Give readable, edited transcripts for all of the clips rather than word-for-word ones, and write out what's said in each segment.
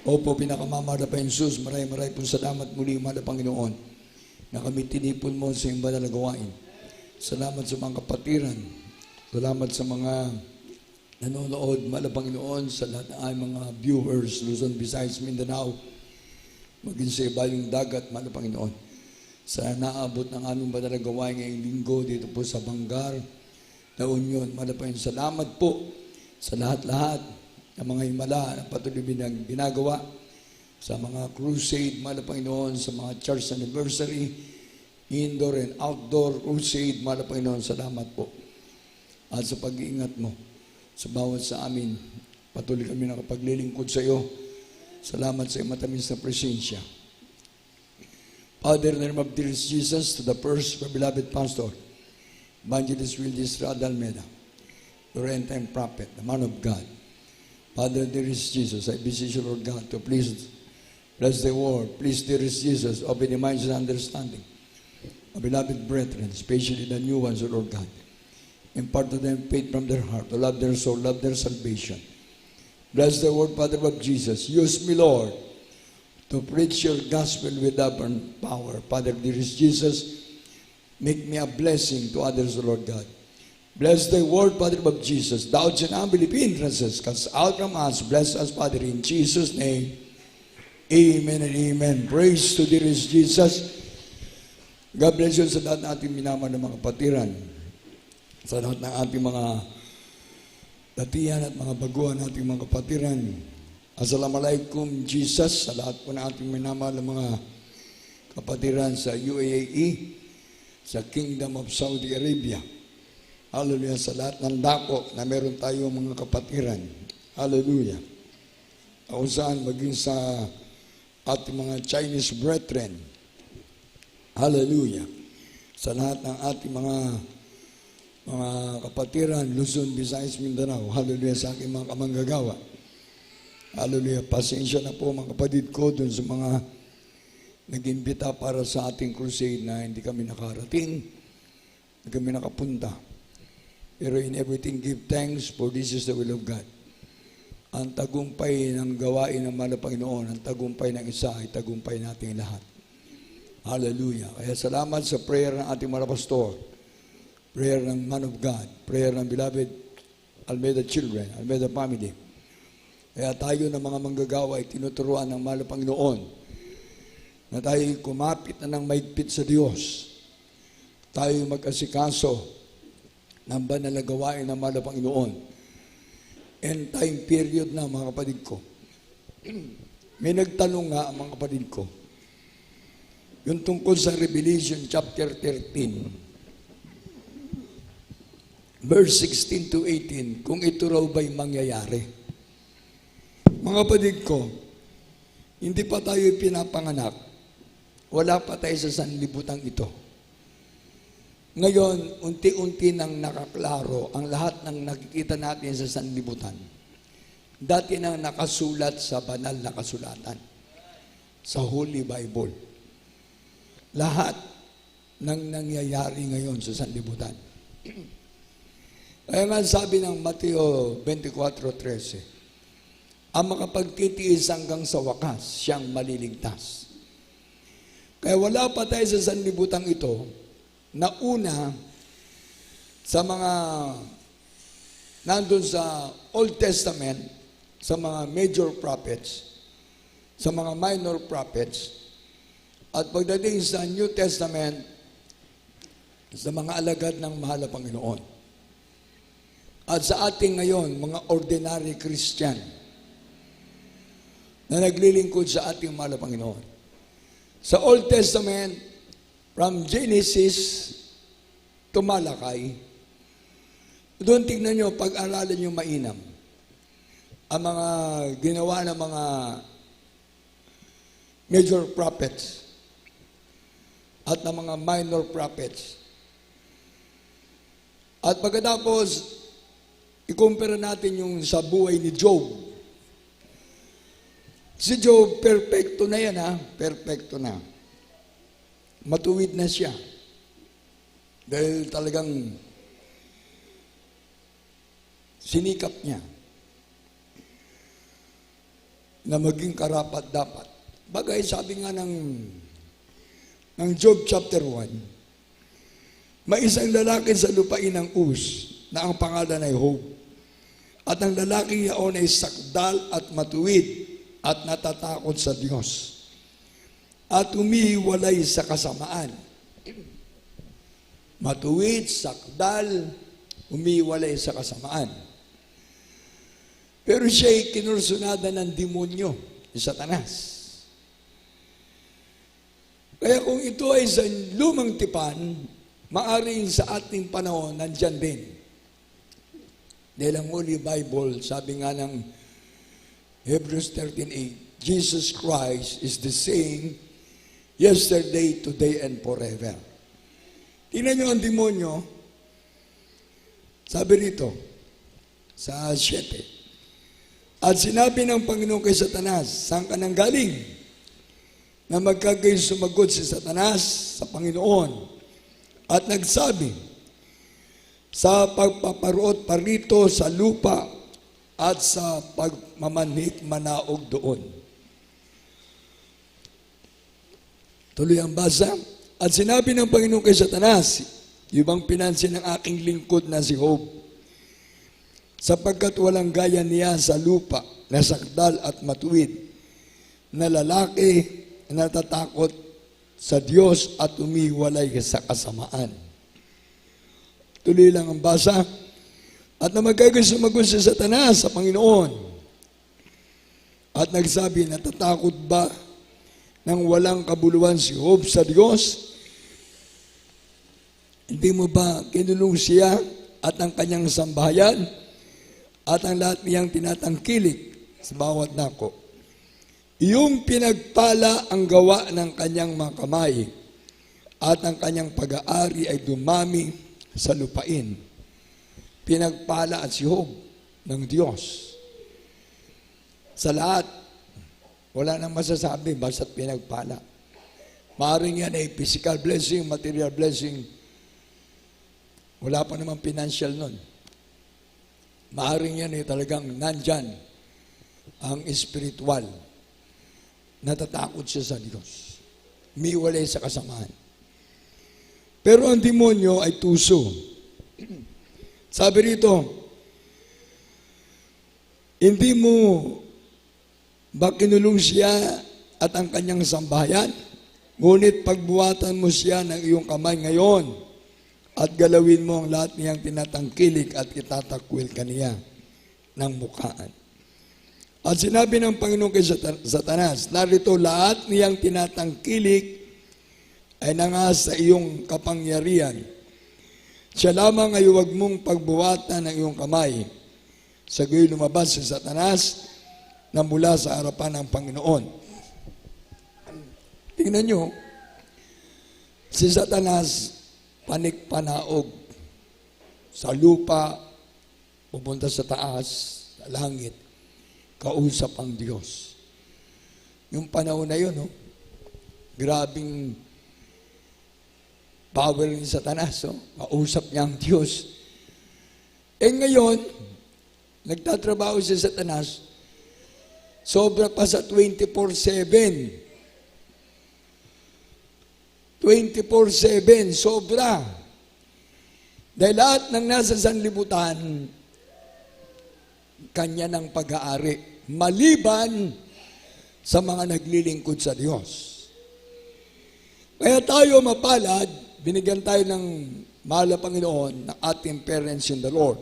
Opo, pinakamamahal pa Jesus, maray po salamat muli, mahal na Panginoon, na kami tinipon mo sa iyong banal na gawain. Salamat sa mga kapatiran. Salamat sa mga nanonood, mahal na Panginoon, sa lahat ng aming mga viewers, Luzon, Visayas, Mindanao, maging sa ibayong dagat, mahal na Panginoon. Sa naabot ng aming banal na gawain ngayong linggo dito po sa Bangar, na Union, mahal na Panginoon. Salamat po sa lahat-lahat ng mga himala na patuloy ng ginagawa sa mga crusade, mahal na Panginoon, sa mga church anniversary, indoor and outdoor crusade, mahal na Panginoon, salamat po. At sa pag-iingat mo sa bawat sa amin, patuloy kami nakapaglilingkod sa iyo. Salamat sa iyong matamis na presensya. Father, in the name of dear Jesus, to the first beloved pastor, Evangelist Wildy Estrada Almeida, your end-time prophet, the man of God. Father, dearest Jesus, I beseech you, Lord God, to please bless the word. Please, dearest Jesus, open the minds and understanding of beloved brethren, especially the new ones, O Lord God. Impart to them faith from their heart, to love their soul, love their salvation. Bless the word, Father of Jesus. Use me, Lord, to preach your gospel with love and power. Father, dearest Jesus, make me a blessing to others, O Lord God. Bless the word, Father of Jesus. Thou shalt not believe hindrances, cast out from us. Bless us, Father, in Jesus' name. Amen and amen. Praise to dearest Jesus. God bless you sa lahat ng ating minamahal na mga kapatiran. Sa lahat ng ating mga datihan at mga baguhan ating mga kapatiran. Assalamualaikum, Jesus, sa lahat po ng ating minamahal na mga kapatiran sa UAE, sa Kingdom of Saudi Arabia. Hallelujah, sa lahat ng dako na meron tayong mga kapatiran. Hallelujah. Kung saan maging sa ating mga Chinese brethren. Hallelujah. Sa lahat ng ating mga kapatiran, Luzon, Visayas, Mindanao. Hallelujah, sa aking mga kamanggagawa. Hallelujah. Pasensya na po mga kapatid ko dun sa mga nag-imbita para sa ating crusade na hindi kami nakarating, hindi kami nakapunta. Pero in everything, give thanks, for this is the will of God. Ang tagumpay ng gawain ng mahal na Panginoon, ang tagumpay ng isa ay tagumpay natin lahat. Hallelujah. Kaya salamat sa prayer ng ating mga pastor, prayer ng man of God, prayer ng beloved Almeida children, Almeida family. Kaya tayo ng mga manggagawa ay tinuturuan ng mahal na Panginoon na tayo kumapit na ng maigpit sa Diyos. Tayo mag-asikaso ng banal na gawain ng mahal na Panginoon. End time period na, mga kapatid ko. May nagtanong nga, mga kapatid ko, yung tungkol sa Revelation chapter 13, verse 16 to 18, kung ito raw ba'y mangyayari. Mga kapatid ko, hindi pa tayo pinapanganak, wala pa tayo sa sanlibutan ito. Ngayon, unti-unti nang nakaklaro ang lahat ng nakikita natin sa sanlibutan. Dati nang nakasulat sa banal na kasulatan, sa Holy Bible. Lahat ng nangyayari ngayon sa sanlibutan. Kaya nga sabi ng Mateo 24:13, ang makapagtitiis hanggang sa wakas, siyang maliligtas. Kaya wala pa tayo sa sanlibutan ito, na una, sa mga nandun sa Old Testament, sa mga major prophets, sa mga minor prophets, at pagdating sa New Testament, sa mga alagad ng mahal na Panginoon. At sa ating ngayon, mga ordinary Christian, na naglilingkod sa ating mahal na Panginoon. Sa Old Testament, from Genesis to Malakay, doon tignan nyo, pag-aralan nyo mainam, ang mga ginawa ng mga major prophets at ng mga minor prophets. At pagkatapos, ikumpara natin yung sa buhay ni Job. Si Job, perfecto na yan ha, perfecto na. Matuwid na siya. Dahil talagang sinikap niya. na maging karapat-dapat. Bagay, sabi nga ng Job chapter 1, may isang lalaki sa lupain ng Uz na ang pangalan ay Job. At ang lalaking yaon ay sakdal at matuwid at natatakot sa Diyos. At umihiwalay sa kasamaan. Matuwid, sakdal, umihiwalay sa kasamaan. Pero siya'y kinursunada ng demonyo, ni Satanas. Kaya kung ito ay sa lumang tipan, maaring sa ating panahon, nandyan din. Dahil ang Holy Bible, sabi nga ng Hebrews 13:8, Jesus Christ is the same yesterday, today, and forever. Tingnan nyo ang demonyo, sabi rito, sa 7, at sinabi ng Panginoon kay Satanas, saan ka nang galing? Na magkagayon sumagot si Satanas sa Panginoon at nagsabi, sa pagpaparuot parito sa lupa at sa pagmamanhik manaog doon. Tuloy ang basa. At sinabi ng Panginoon kay Satanas, ibang pinansin ng aking lingkod na si Job, sapagkat walang gaya niya sa lupa na sakdal at matuwid, na lalaki na natatakot sa Diyos at umiwalay sa kasamaan. Tuloy lang ang basa. At na magkagayon sumagot si Satanas sa Panginoon at nagsabi, natatakot ba nang walang kabuluhan si Job sa Diyos? Hindi mo ba kinulong siya at ang kanyang sambahayan at ang lahat niyang tinatangkilik sa bawat dako? Iyong pinagpala ang gawa ng kanyang mga kamay at ang kanyang pag-aari ay dumami sa lupain. Pinagpala at si Job ng Diyos. Sa lahat, wala nang masasabi, basta't pinagpala. Maaring yan ay physical blessing, material blessing. Wala pa naman financial nun. Maaring yan ay talagang nandyan ang spiritual. Natatakot siya sa Diyos. Umiwalay sa kasamaan. Pero ang demonyo ay tuso. Sabi rito, hindi mo ba kinulong siya at ang kanyang sambahayan? Ngunit pagbuhatan mo siya ng iyong kamay ngayon at galawin mo ang lahat niyang tinatangkilik at itatakwil kaniya ng mukhaan. At sinabi ng Panginoon kay Satanas, narito lahat niyang tinatangkilik ay nangasa sa iyong kapangyarihan. Siya lamang ay huwag mong pagbuhatan ng iyong kamay. Sa gayon lumabas si Satanas na mula sa harapan ng Panginoon. Tingnan nyo, si Satanas panik-panaog sa lupa, pupunta sa taas, sa langit, kausap ang Diyos. Yung panahon na yun, grabing power ni Satanas, kausap niya ang Diyos. Ngayon, nagtatrabaho si Satanas, sobra pa sa 24/7. 24/7, sobra. Dahil lahat ng nasa sanlibutan, kanya ng pag-aari, maliban sa mga naglilingkod sa Diyos. Kaya tayo mapalad, binigyan tayo ng mahal na Panginoon ng ating parents in the Lord,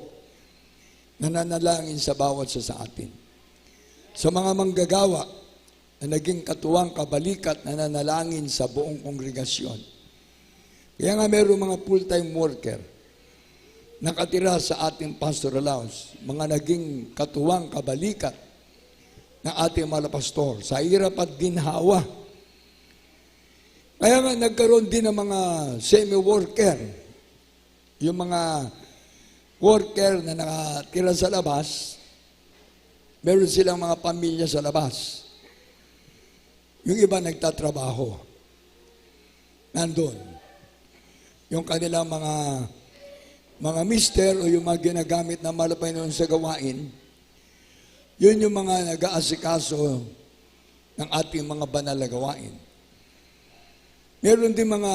nananalangin sa bawat sa atin. Sa mga manggagawa na naging katuwang kabalikat na nanalangin sa buong kongregasyon. Kaya nga mayroong mga full-time worker nakatira sa ating pastoral house, mga naging katuwang kabalikat ng ating mga pastor sa hirap at ginhawa. Kaya nga nagkaroon din ng mga semi-worker, yung mga worker na nakatira sa labas, meron silang mga pamilya sa labas. Yung iba nagtatrabaho. Nandun. Yung kanilang mga mister o yung mga ginagamit na malapay noon sa gawain, Yun yung mga nag-aasikaso ng ating mga banal na gawain. Meron din mga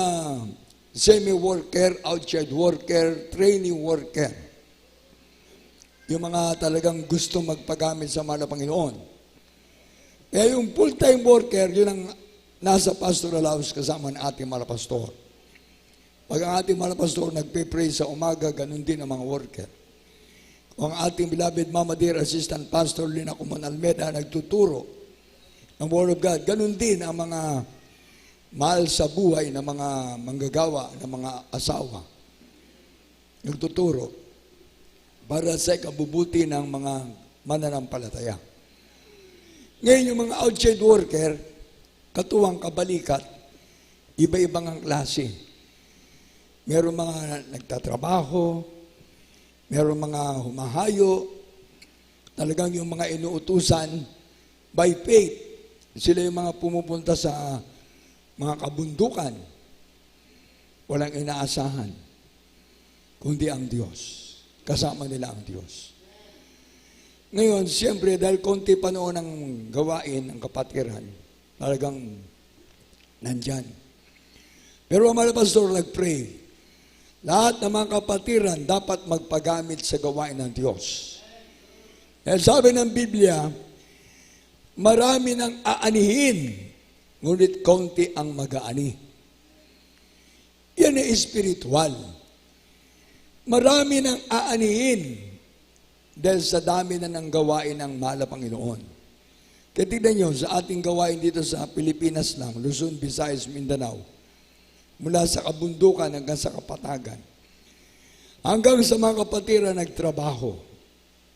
semi-worker, outside worker, training worker. Yung mga talagang gusto magpagamit sa mahal na Panginoon. Kaya yung full-time worker, yun ang nasa pastoral house kasama ng ating mga pastor. Pag ang ating mga pastor nagpe-pray sa umaga, ganun din ang mga worker. Kung ang ating beloved Mama Dear Assistant Pastor Lina Kuman Almeda nagtuturo ng Word of God, ganun din ang mga mahal sa buhay ng mga manggagawa, ng mga asawa. Nagtuturo para sa ikabubuti ng mga mananampalataya. Ngayon yung mga outside worker, katuwang kabalikat, iba-ibang ang klase. Meron mga nagtatrabaho, meron mga humahayo, talagang yung mga inuutusan by faith. Sila yung mga pumupunta sa mga kabundukan, walang inaasahan, kundi ang Diyos. Kasama nila ang Diyos. Ngayon, siyempre, dahil konti pa noon ang gawain ng kapatiran, talagang nandyan. Pero ang mga pastor nag-pray, lahat ng mga kapatiran dapat magpagamit sa gawain ng Diyos. Dahil sabi ng Biblia, marami nang aanihin, ngunit konti ang mag-aani. Yan ay spiritual. Marami nang aanihin dahil sa dami na ng gawain ng mahal na Panginoon. Kaya tignan nyo, sa ating gawain dito sa Pilipinas lang, Luzon, Visayas, Mindanao, mula sa kabundukan hanggang sa kapatagan, hanggang sa mga kapatiran nagtrabaho,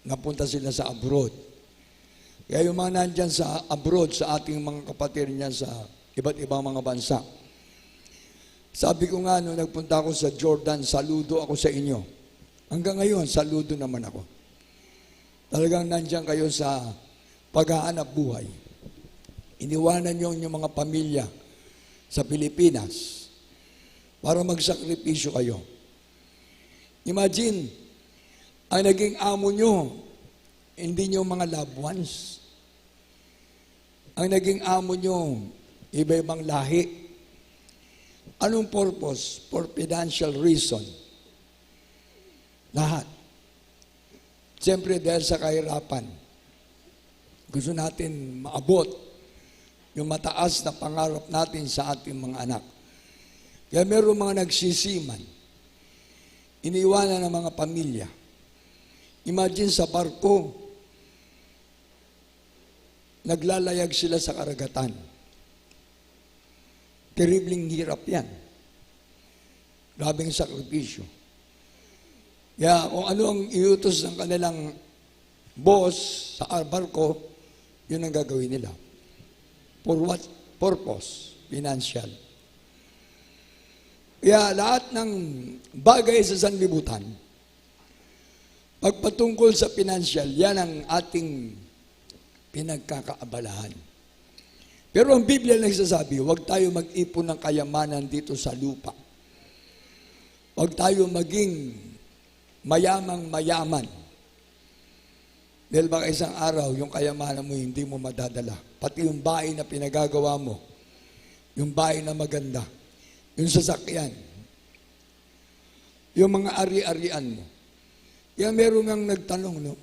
napunta sila sa abroad. Kaya yung mga nandyan sa abroad, sa ating mga kapatiran niyan sa iba't ibang mga bansa, sabi ko nga, nung nagpunta ako sa Jordan, saludo ako sa inyo. Hanggang ngayon, saludo naman ako. Talagang nandyan kayo sa paghahanap buhay. Iniwanan nyo yung mga pamilya sa Pilipinas para magsakripisyo kayo. Imagine, ang naging amo nyo, hindi nyo mga loved ones. Ang naging amo nyo, iba-ibang lahi. Anong purpose? For financial reason. Lahat. Siyempre dahil sa kahirapan. Gusto natin maabot yung mataas na pangarap natin sa ating mga anak. Kaya meron mga nagsisiman. Iniiwanan ng mga pamilya. Imagine sa barko, naglalayag sila sa karagatan. Terribling hirap yan. Grabing sakripisyo. Kaya kung ano ang iutos ng kanilang boss sa barko, yun ang gagawin nila. For what purpose? Financial. Kaya lahat ng bagay sa sanlibutan, pagpatungkol sa financial, yan ang ating pinagkakaabalahan. Pero ang Biblia nagsasabi, huwag tayo mag-ipon ng kayamanan dito sa lupa. Huwag tayo maging mayamang-mayaman. Dahil baka isang araw, yung kayamanan mo hindi mo madadala. Pati yung bahay na pinagagawa mo, yung bahay na maganda, yung sasakyan, yung mga ari-arian mo. Kaya meron ngang nagtanong, no?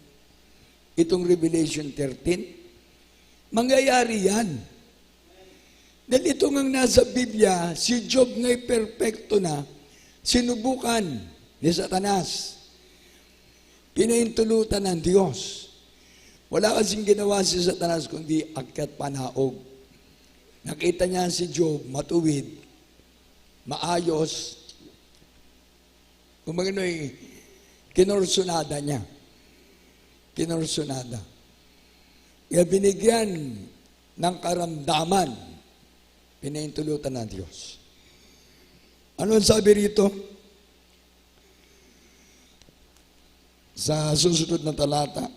Itong Revelation 13, mangyayari yan. Dahil ito ngang nasa Biblia, si Job nga'y perfecto na, sinubukan ni Satanas. Pinahintulutan ng Diyos. Wala kasing ginawa si Satanas kundi akyat panaog. Nakita niya si Job, matuwid, maayos. Kung magano'y kinorsunada niya. Kinorsunada. Kaya binigyan ng karamdaman, pinahintulutan ng Diyos. Ano ang sabi rito? Sa susunod na talata.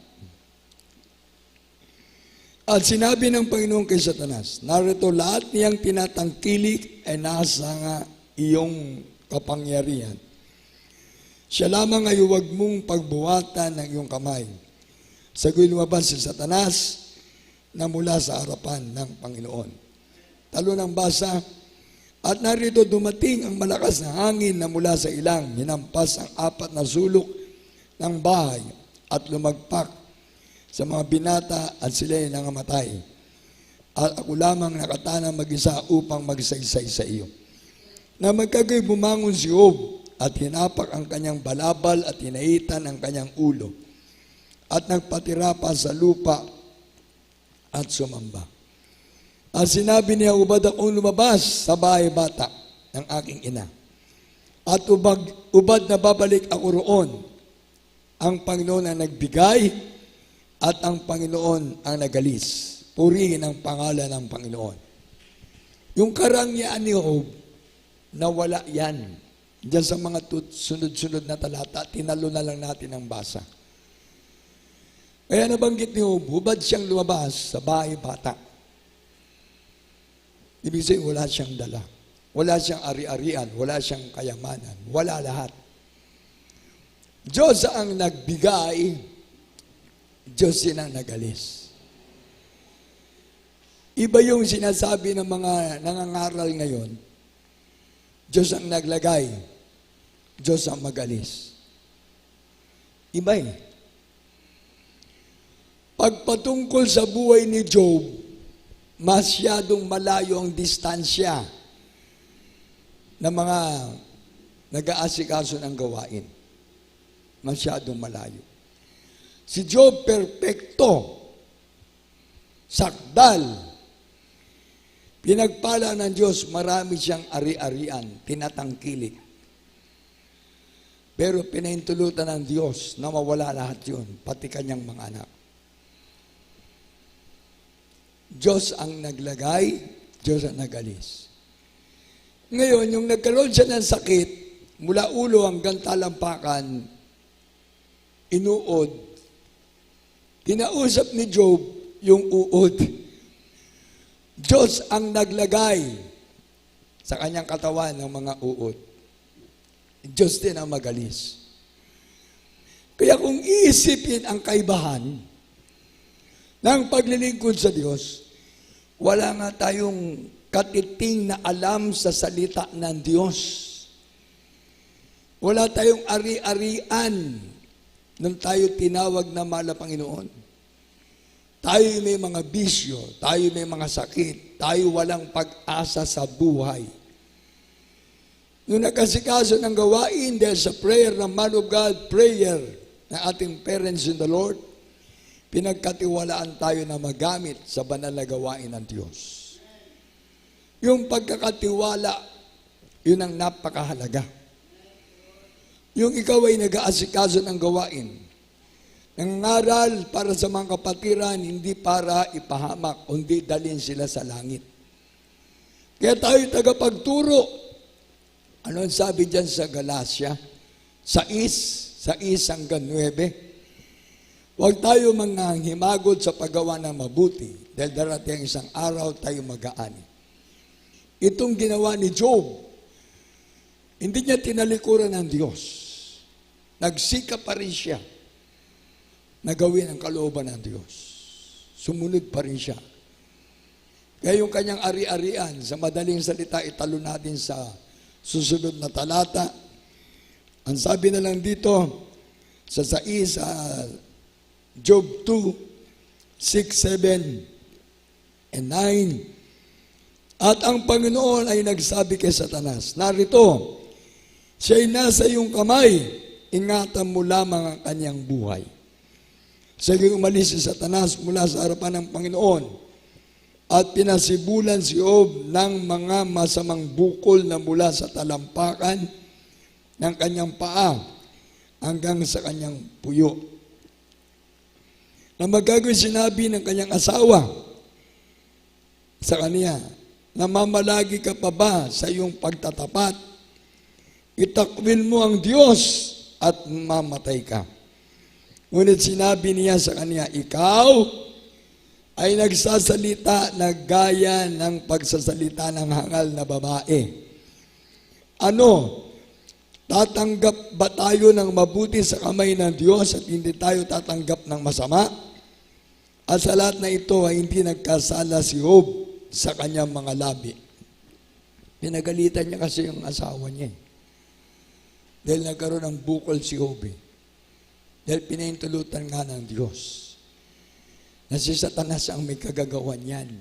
At sinabi ng Panginoon kay Satanas, narito lahat niyang tinatangkilik ay nasa nga iyong kapangyarihan. Siya lamang ay huwag mong pagbuwatan ng iyong kamay. Sa gayon lumabas si Satanas na mula sa harapan ng Panginoon. Talo ng basa, at narito dumating ang malakas na hangin na mula sa ilang, hinampas ang 4 na sulok ng bahay at lumagpak sa mga binata at sila'y nangamatay. At ako lamang nakatana mag-isa upang magsaysay sa iyo. Na magkagay bumangon si Job at hinapak ang kanyang balabal at hinaitan ang kanyang ulo at nagpatira pa sa lupa at sumamba. At sinabi niya, ubad akong lumabas sa bahay bata ng aking ina. At ubad na babalik ako roon. Ang Panginoon ang nagbigay at ang Panginoon ang nagalis. Purihin ang pangalan ng Panginoon. Yung karangyaan ni Job, nawala yan. Diyan sa mga sunod-sunod na talata, tinalo na lang natin ang basa. Kaya nabanggit ni Job, hubad siyang lumabas sa bahay bata. Ibig sabihin, wala siyang dala. Wala siyang ari-arian, wala siyang kayamanan, wala lahat. Diyos ang nagbigay, Diyos din ang nagalis. Iba yung sinasabi ng mga nangangaral ngayon, Diyos ang naglagay, Diyos ang magalis. Iba eh. Pagpatungkol sa buhay ni Job, masyadong malayo ang distansya ng mga nag-aasikaso ng gawain. Masyadong malayo. Si Job, perpekto, sakdal, pinagpala ng Diyos, marami siyang ari-arian, tinatangkilik. Pero pinahintulutan ng Diyos na mawala lahat yun, pati kanyang mga anak. Diyos ang naglagay, Diyos ang nagalis. Ngayon, yung nagkaroon siya ng sakit, mula ulo hanggang talampakan, inuod. Kinausap ni Job yung uod. Diyos ang naglagay sa kanyang katawan ng mga uod. Diyos din ang magalis. Kaya kung iisipin ang kaibahan ng paglilingkod sa Diyos, wala nga tayong katiting na alam sa salita ng Diyos. Wala tayong ari-arian nung tayo tinawag na mahal na Panginoon. Tayo may mga bisyo, tayo may mga sakit, tayo walang pag-asa sa buhay. Nung nagkasikaso ng gawain dahil sa prayer ng man of God, prayer ng ating parents in the Lord, pinagkatiwalaan tayo na magamit sa banal na gawain ng Diyos. Yung pagkakatiwala, yun ang napakahalaga. Yung ikaw ay nag-aasikaso ng gawain, nangaral para sa mga kapatiran, hindi para ipahamak, kundi dalhin sila sa langit. Kaya tayo tagapagturo. Ano ang sabi dyan sa Galatia? 6 hanggang 9. Huwag tayo manghimagot sa paggawa ng mabuti dahil darating ang isang araw tayo mag-aani. Itong ginawa ni Job, hindi niya tinalikuran ng Diyos. Nagsika pa rin siya na gawin ang kalooban ng Diyos. Sumunod pa rin siya. Kaya yung kanyang ari-arian, sa madaling salita, italo natin sa susunod na talata. Ang sabi na lang dito, sa Job 2, 6, 7, and 9. At ang Panginoon ay nagsabi kay Satanas, narito, siya'y nasa iyong kamay, ingatan mo lamang ang kanyang buhay. Sige umalis si Satanas mula sa harapan ng Panginoon at pinasibulan si Job ng mga masamang bukol na mula sa talampakan ng kanyang paa hanggang sa kanyang puyo. Na magagawin sinabi ng kanyang asawa sa kanya, namamalagi ka pa ba sa iyong pagtatapat? Itakwil mo ang Diyos at mamatay ka. Ngunit sinabi niya sa kanya, ikaw ay nagsasalita na gaya ng pagsasalita ng hangal na babae. Ano? Tatanggap ba tayo ng mabuti sa kamay ng Diyos at hindi tayo tatanggap ng masama? At sa lahat na ito ay hindi nagkasala si Job sa kanyang mga labi. Pinagalitan niya kasi yung asawa niya. Dahil nagkaroon ng bukol si Job. Dahil pinahintulutan nga ng Diyos na si Satanas ang may kagagawan yan.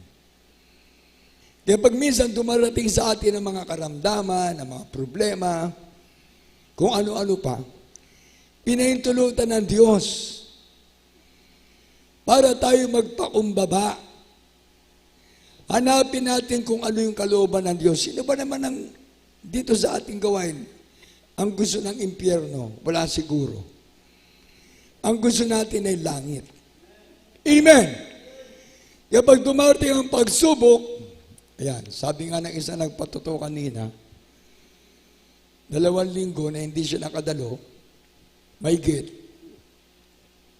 Kaya pag minsan dumarating sa atin ang mga karamdaman, ang mga problema, kung ano-ano pa, pinahintulutan ng Diyos para tayo magpakumbaba. Hanapin natin kung ano yung kalooban ng Diyos. Sino ba naman ang dito sa ating gawain ang gusto ng impyerno? Wala siguro. Ang gusto natin ay langit. Amen! Kapag dumarating ang pagsubok, ayan, sabi nga ng isa nagpatuto kanina, 2 linggo na hindi siya nakadalo, mahigit,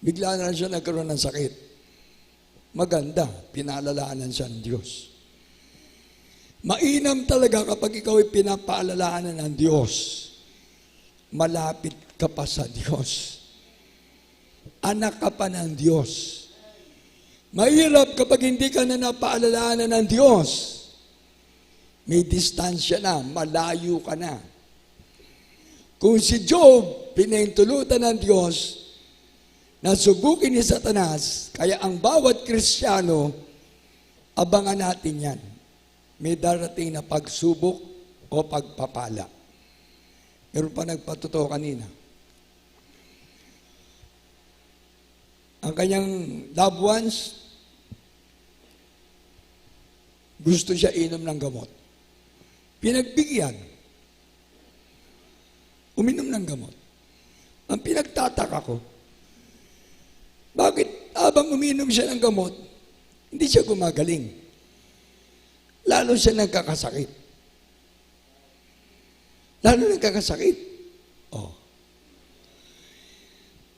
bigla na siya nagkaroon ng sakit. Maganda, pinaalalaanan siya ng Diyos. Mainam talaga kapag ikaw ay pinapaalalaanan ng Diyos, malapit ka pa sa Diyos. Anak ka pa ng Diyos. Mahirap kapag hindi ka na napaalalahanan ng Diyos. May distansya na, malayo ka na. Kung si Job, pinahintulutan ng Diyos, nasubukin ni Satanas, kaya ang bawat Kristiyano, abangan natin yan. May darating na pagsubok o pagpapala. Meron pa nagpatuto kanina. Ang kanyang loved ones, gusto siya inom ng gamot. Pinagbigyan. Uminom ng gamot. Ang pinagtataka ko, bakit habang uminom siya ng gamot, hindi siya gumagaling? Lalo siya nagkakasakit. Lalo nagkakasakit. Oh.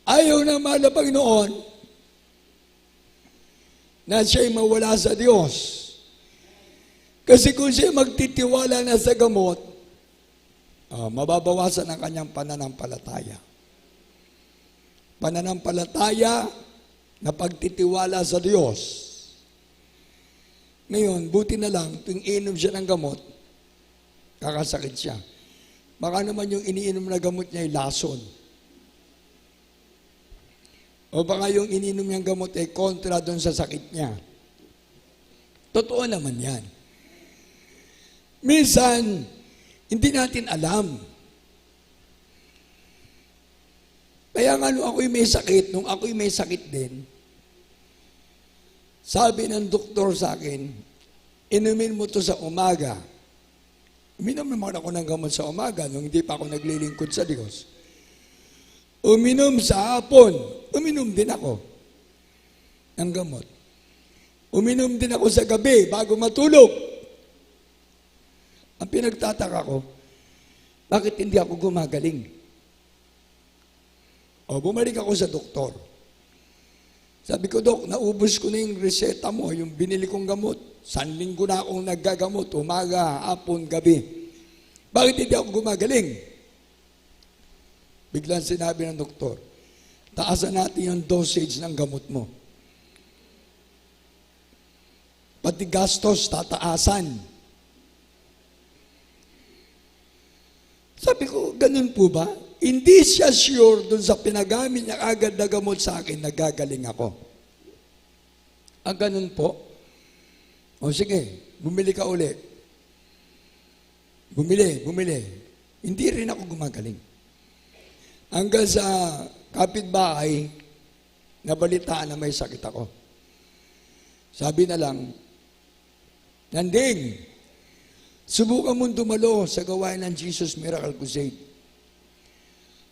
Ayaw na mahal na Panginoon na siya'y mawala sa Diyos. Kasi kung siya magtitiwala na sa gamot, mababawasan ang kanyang pananampalataya. Pananampalataya na pagtitiwala sa Diyos. Ngayon, buti na lang, tuwing inom siya ng gamot, kakasakit siya. Baka naman yung iniinom na gamot niya ay lason. O baka yung ininom niyang gamot ay kontra doon sa sakit niya. Totoo naman yan. Minsan, hindi natin alam. Kaya nga nung ako'y may sakit din, sabi ng doktor sa akin, inumin mo to sa umaga. Uminom naman ako ng gamot sa umaga nung hindi pa ako naglilingkod sa Diyos. Uminom sa hapon, uminom din ako ng gamot. Uminom din ako sa gabi bago matulog. Ang pinagtataka ko, bakit hindi ako gumagaling? O bumalik ako sa doktor. Sabi ko, Dok, naubos ko na yung reseta mo, yung binili kong gamot. 1 linggo na akong naggagamot, umaga, hapon, gabi. Bakit hindi ako gumagaling? Biglang sinabi ng doktor, taasan natin yung dosage ng gamot mo. Pati gastos, tataasan. Sabi ko, ganun po ba? Hindi siya sure dun sa pinagamit niya agad na gamot sa akin, nagagaling ako. Ganun po. O sige, bumili ka uli. Bumili. Hindi rin ako gumagaling. Hanggang sa kapitbahay, nabalitaan na may sakit ako. Sabi na lang, Nanding, subukan mong dumalo sa gawain ng Jesus Miracle Crusade.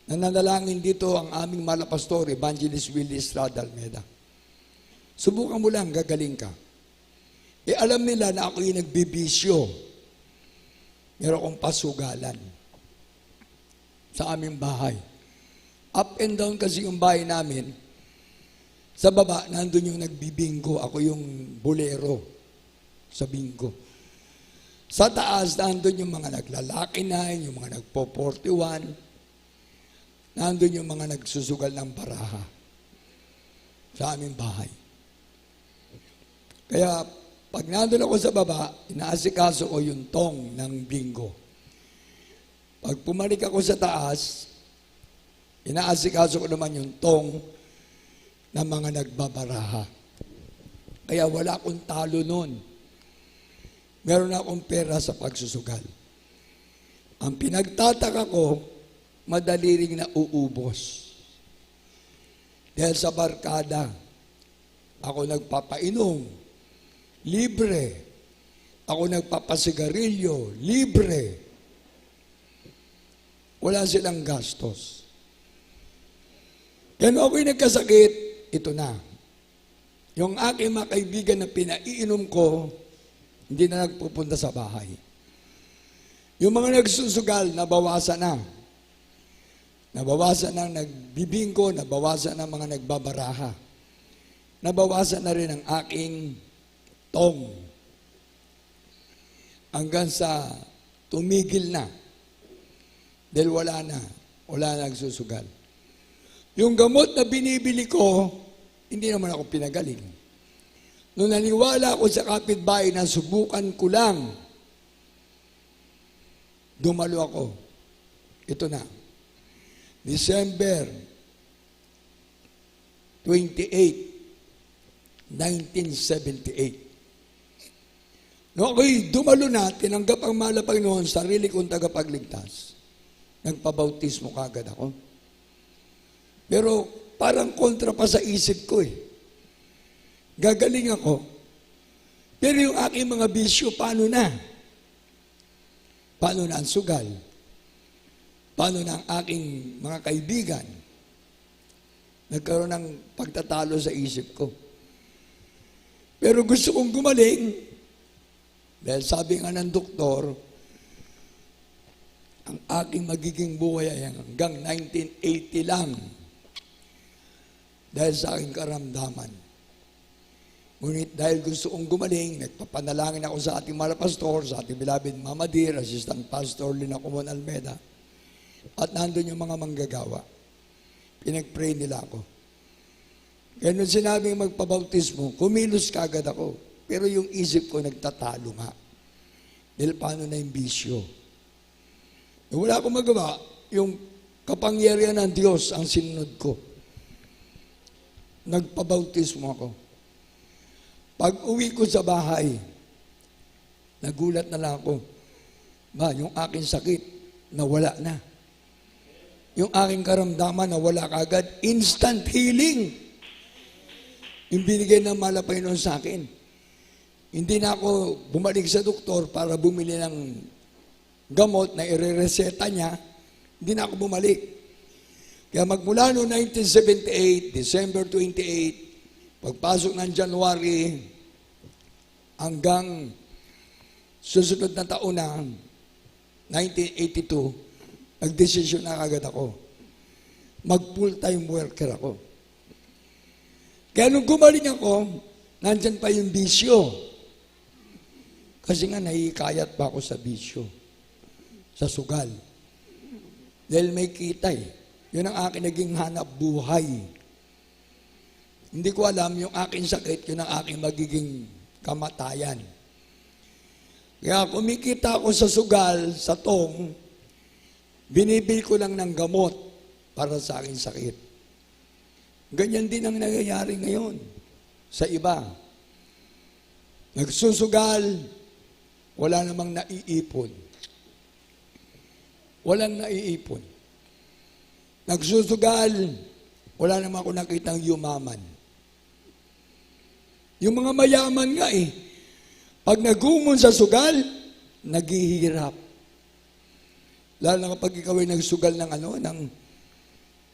Nananalangin dito ang aming malapastor, Evangelist Willie Estrada Almeda. Subukan mo lang, gagaling ka. Alam nila na ako yung nagbibisyo. Meron akong pasugalan sa aming bahay. Up and down kasi yung bahay namin. Sa baba, nandun yung nagbibingo. Ako yung bolero sa bingo. Sa taas, nandun yung mga naglalaki na, yung mga nagpo-41. Nandun yung mga nagsusugal ng baraha sa aming bahay. Kaya pag nandun ako sa baba, inaasikaso ko yung tong ng bingo. Pag pumalik ako sa taas, inaasikaso ko naman yung tong ng mga nagbabaraha. Kaya wala akong talo nun. Meron akong pera sa pagsusugal. Ang pinagtataka ko, madali ring nauubos. Dahil sa barkada, ako nagpapainom, libre. Ako nagpapasigarilyo, libre. Wala silang gastos. Kaya nung ako'y nagkasakit, ito na. Yung aking mga kaibigan na pinaiinom ko, hindi na nagpupunta sa bahay. Yung mga nagsusugal, nabawasan na. Nabawasan ng nagbibingko, nabawasan ng mga nagbabaraha. Nabawasan na rin ang aking tong. Hanggang sa tumigil na. Dahil wala na nagsusugal. Yung gamot na binibili ko, hindi naman ako pinagaling. Nung naniwala ako sa kapitbahay na subukan ko lang, dumalo ako. Ito na. December 28, 1978. Noong ako'y dumalo na, tinanggap ang mahal na Panginoon, sarili kong tagapagligtas. Nagpabautismo kagad ako. Pero parang kontra pa sa isip ko eh. Gagaling ako. Pero yung aking mga bisyo, paano na? Paano na ang sugal? Paano na ang aking mga kaibigan? Nagkaroon ng pagtatalo sa isip ko. Pero gusto kong gumaling dahil sabi nga ng doktor, ang aking magiging buhay ay hanggang 1980 lang dahil sa aking karamdaman. Ngunit dahil gusto kong gumaling, nagpapanalangin ako sa ating mahal na pastor, sa ating beloved Mama Dear, Assistant Pastor Lina Kumon Almeda, at nandun yung mga manggagawa. Pinag-pray nila ako. Kaya nung sinabing magpabautismo, kumilos kagad ako. Pero yung isip ko nagtatalo nga. Dahil paano na yung bisyo? Wala akong magawa, yung kapangyarihan ng Diyos ang sinunod ko. Nagpabautismo ako. Pag uwi ko sa bahay, nagulat na lang ako. Yung aking sakit, nawala na. Yung aking karamdaman, nawala kagad. Instant healing. Yung binigay ng mahal na Panginoon sa akin. Hindi na ako bumalik sa doktor para bumili ng gamot na irereseta niya. Hindi na ako bumalik. Kaya magmula noong 1978, December 28, pagpasok ng January, hanggang susunod na taon na, 1982, nagdesisyon na agad ako. Mag-full-time worker ako. Kaya nung gumaling ako, nandyan pa yung bisyo. Kasi nga nahihikayat pa ako sa bisyo. Sa sugal. Dahil may kita eh. Yun ang aking naging hanap buhay. Hindi ko alam yung aking sakit, yun ang aking magiging kamatayan. Kaya kumikita ako sa sugal, sa tong, binibili ko lang ng gamot para sa aking sakit. Ganyan din ang nangyayari ngayon sa iba. Nagsusugal, wala namang naiipon. Walang naiipon. Nagsusugal, wala namang ako nakitang yumaman. Yung mga mayaman nga eh, pag nagumon sa sugal, naghihirap. Lalo na kapag ikaw ay nagsugal ng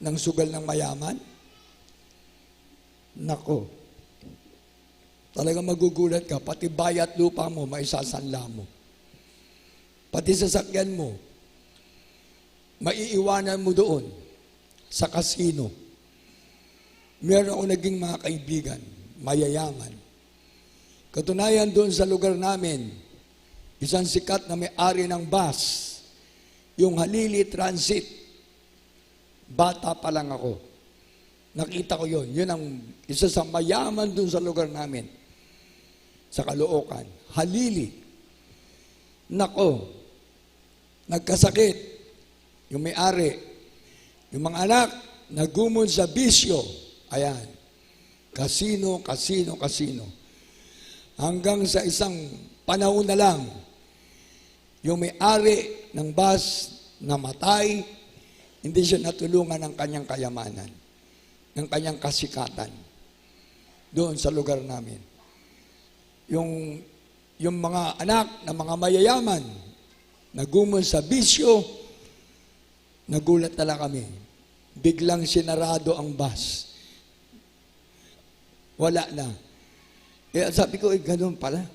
ng sugal ng mayaman, nako, talagang magugulat ka, pati bayat lupa mo, maisasanla mo. Pati sasakyan mo, maiiwanan mo doon sa kasino. Meron ako naging mga kaibigan, mayayaman. Katunayan doon sa lugar namin, isang sikat na may-ari ng bus, yung Halili Transit, bata pa lang ako. Nakita ko yun. Yun ang isa sa mayaman doon sa lugar namin. sa Caloocan, Halili. Nako, nagkasakit, yung may-ari, yung mga anak, nagumon sa bisyo. Ayan, kasino. Hanggang sa isang panahon na lang, yung may-ari ng bus namatay, hindi siya natulungan ng kanyang kayamanan, ng kanyang kasikatan doon sa lugar namin. Yung mga anak ng mga mayayaman, nagumon sa bisyo, nagulat na lang kami. Biglang sinarado ang bus. Wala na. Sabi ko, ganun pala.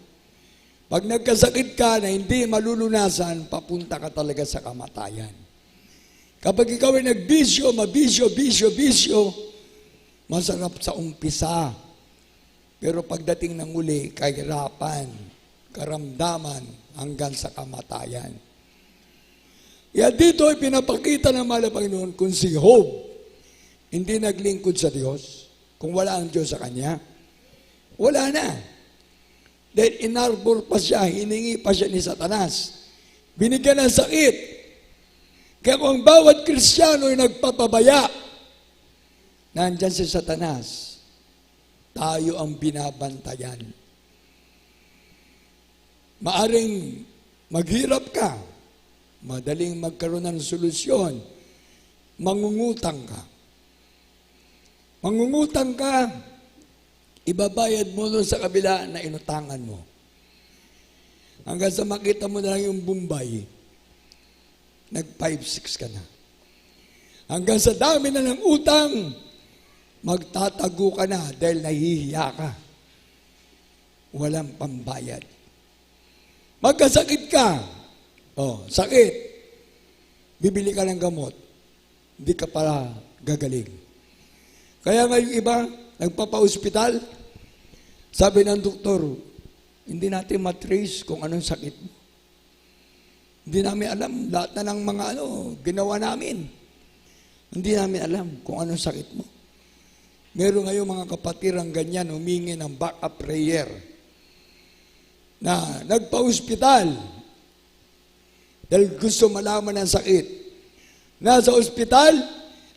Pag nagkasakit ka na hindi malulunasan, papunta ka talaga sa kamatayan. Kapag ikaw ay nagbisyo, bisyo, masarap sa umpisa. Pero pagdating ng uli, kahirapan, karamdaman, hanggang sa kamatayan. Kaya dito ay pinapakita ng mahal na Panginoon kung si Job hindi naglingkod sa Diyos, kung wala ang Diyos sa kanya, wala na. Dahil inarbor pa siya, hiningi pa siya ni Satanas. Binigyan ng sakit. Kaya kung ang bawat Kristiyano ay nagpapabaya, nandyan si Satanas, tayo ang binabantayan. Maaring maghirap ka, madaling magkaroon ng solusyon, mangungutang ka, ibabayad mo doon sa kabila na inutangan mo. Hanggang sa makita mo na lang yung Bombay, nag-5-6 ka na. Hanggang sa dami na ng utang, magtatago ka na dahil nahihiya ka. Walang pambayad. Magkasakit ka, sakit, bibili ka ng gamot, hindi ka para gagaling. Kaya nga yung iba, nagpapa-hospital, sabi ng doktor, hindi natin matrace kung anong sakit mo. Hindi namin alam, lahat na ng mga ginawa namin. Hindi namin alam kung anong sakit mo. Meron ngayon mga kapatirang ganyan, humingi ng backup prayer, na nagpa-hospital dahil gusto malaman ang sakit. Nasa hospital,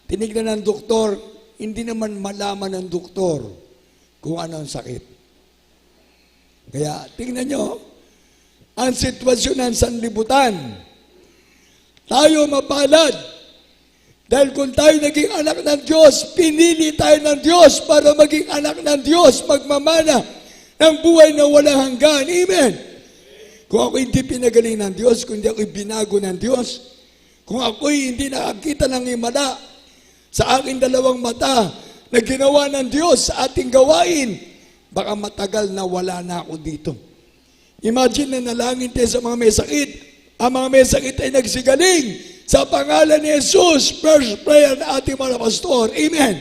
tinignan ng doktor, hindi naman malaman ng doktor kung ano ang sakit. Kaya, tingnan nyo, ang sitwasyon ng sanlibutan, tayo mapalad. Dahil kung tayo naging anak ng Diyos, pinili tayo ng Diyos para maging anak ng Diyos, magmamana ng buhay na walang hanggan. Amen. Kung ako hindi pinagaling ng Diyos, kung hindi ako binago ng Diyos, kung ako hindi nakakita ng himala sa aking dalawang mata na ginawa ng Diyos sa ating gawain, baka matagal na wala na ako dito. Imagine na nalangin tayo sa mga may sakit. Ang mga may sakit ay nagsigaling sa pangalan ni Jesus. First prayer na ating mga pastor. Amen.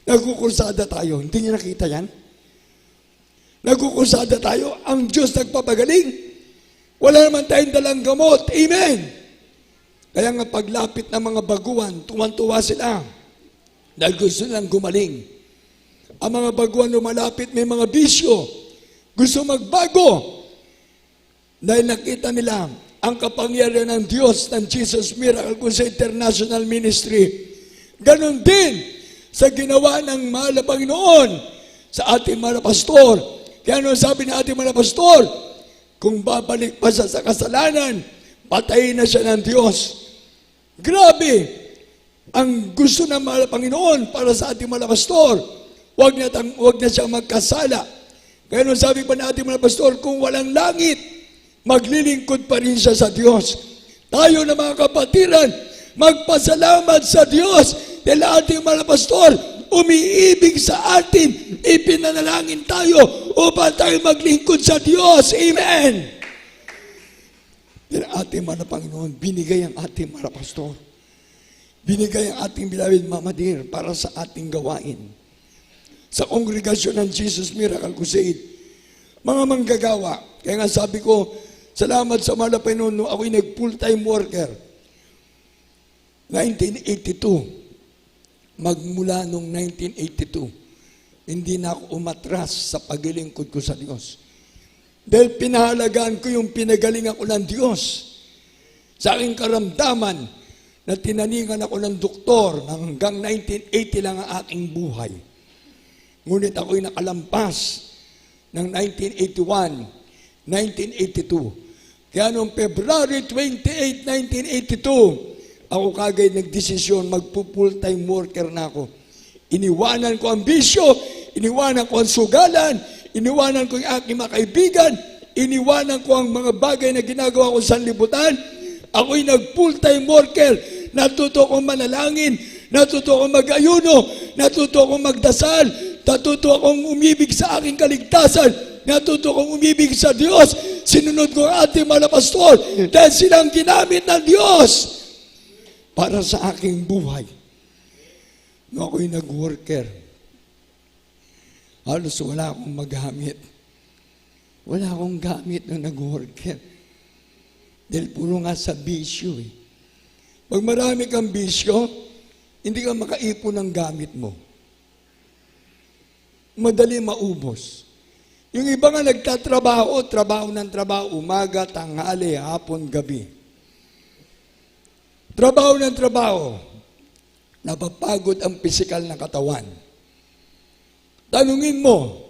Nagkukursada tayo. Hindi niyo nakita yan? Nagkukursada tayo. Ang Diyos nagpapagaling. Wala naman tayong dalang gamot. Amen. Kaya nga paglapit ng mga baguhan, tuwan-tuwa sila. Dahil gusto nilang gumaling. Ang mga baguhan lumalapit, may mga bisyo. Gusto magbago. Dahil nakita nila ang kapangyarihan ng Diyos ng Jesus Miracle Crusade International Ministry. Ganon din sa ginawa ng mahal na Panginoon sa ating mga pastor. Kaya ano sabi ng ating mga pastor? Kung babalik pa siya sa kasalanan, patayin na siya ng Diyos. Grabe! Ang gusto ng mahal na Panginoon para sa ating mga pastor, huwag na siya magkasala. Kaya ano sabi pa ng ating mga pastor, kung walang langit, maglilingkod pa rin siya sa Diyos. Tayo na mga kapatiran, magpasalamat sa Diyos dahil ating mga pastor, umiibig sa atin, ipinanalangin tayo upang tayo maglingkod sa Diyos. Amen! Dahil ating mga Panginoon, binigay ang ating mga pastor. Binigay ang ating beloved Mama Dear para sa ating gawain. Sa kongregasyon ng Jesus Miracle Crusade, mga manggagawa. Kaya nga sabi ko, salamat sa mahal na Panginoon nung ako'y nag-full-time worker. 1982. Magmula nung 1982, hindi na ako umatras sa paglilingkod ko sa Diyos. Dahil pinahalagaan ko yung pinagalingan ko ng Diyos. Sa aking karamdaman na tinaningan ako ng doktor hanggang 1980 lang ang aking buhay. Ngunit ako'y nakalampas ng 1981, 1982. Kaya noong February 28, 1982, ako kagay nagdesisyon, magpo-full-time worker na ako. Iniwanan ko ang bisyo, iniwanan ko ang sugalan, iniwanan ko yung aking mga kaibigan, iniwanan ko ang mga bagay na ginagawa ko sa libutan. Ako'y nag-full-time worker. Natuto akong manalangin, natuto akong mag-ayuno, natuto akong magdasal, natuto akong umibig sa aking kaligtasan, natuto akong umibig sa Diyos. Sinunod ko ang ating mga pastor dahil silang ginamit ng Diyos para sa aking buhay. Nung ako'y nag-worker, halos wala akong magamit. Wala akong gamit nung nag-worker. Dahil puro nga sa bisyo eh. Pag marami kang bisyo, hindi ka makaipon ng gamit mo. Madali maubos. Yung iba nga nagtatrabaho, trabaho ng trabaho, umaga, tanghali, hapon, gabi. Trabaho ng trabaho, napapagod ang pisikal na katawan. Tanungin mo,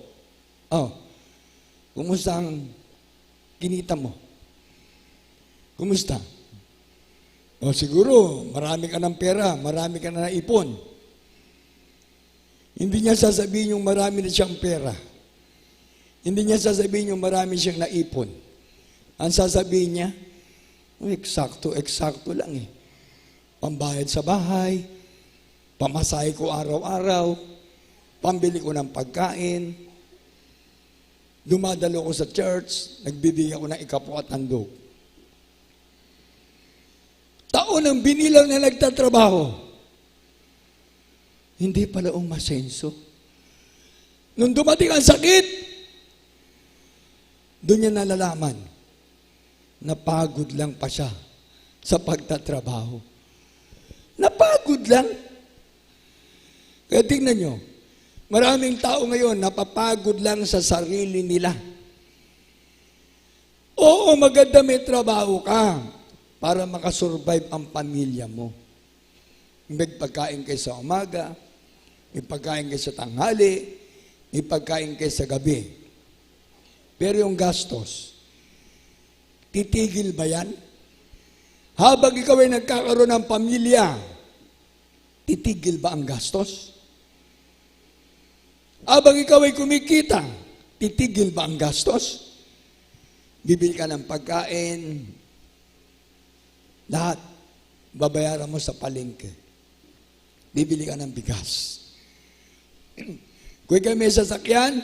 kumusta ang kinita mo? Kumusta? Siguro, marami ka ng pera, marami ka na naipon. Hindi niya sasabihin yung marami na siyang pera. Hindi niya sasabihin yung marami siyang naipon. Ang sasabihin niya, eksakto lang eh. Pambayad sa bahay, pamasahe ko araw-araw, pambili ko ng pagkain, dumadalo ko sa church, nagbibigay ako ng ikapo at handog. Taon ang binilang na nagtatrabaho. Hindi pala umasenso. Nung dumating ang sakit, doon niya nalalaman na pagod lang pa siya sa pagtatrabaho. Napagod lang. Kaya tingnan nyo, maraming tao ngayon napapagod lang sa sarili nila. Oo, maganda may trabaho ka para makasurvive ang pamilya mo. May pagkain kayo sa umaga, may pagkain kayo sa tanghali, may pagkain kayo sa gabi. Pero yung gastos, titigil ba yan? Habang ikaw ay nagkakaroon ng pamilya, titigil ba ang gastos? Habang ikaw ay kumikita, titigil ba ang gastos? Bibili ka ng pagkain, lahat, babayaran mo sa palengke. Bibili ka ng bigas. Kung ikaw may sasakyan,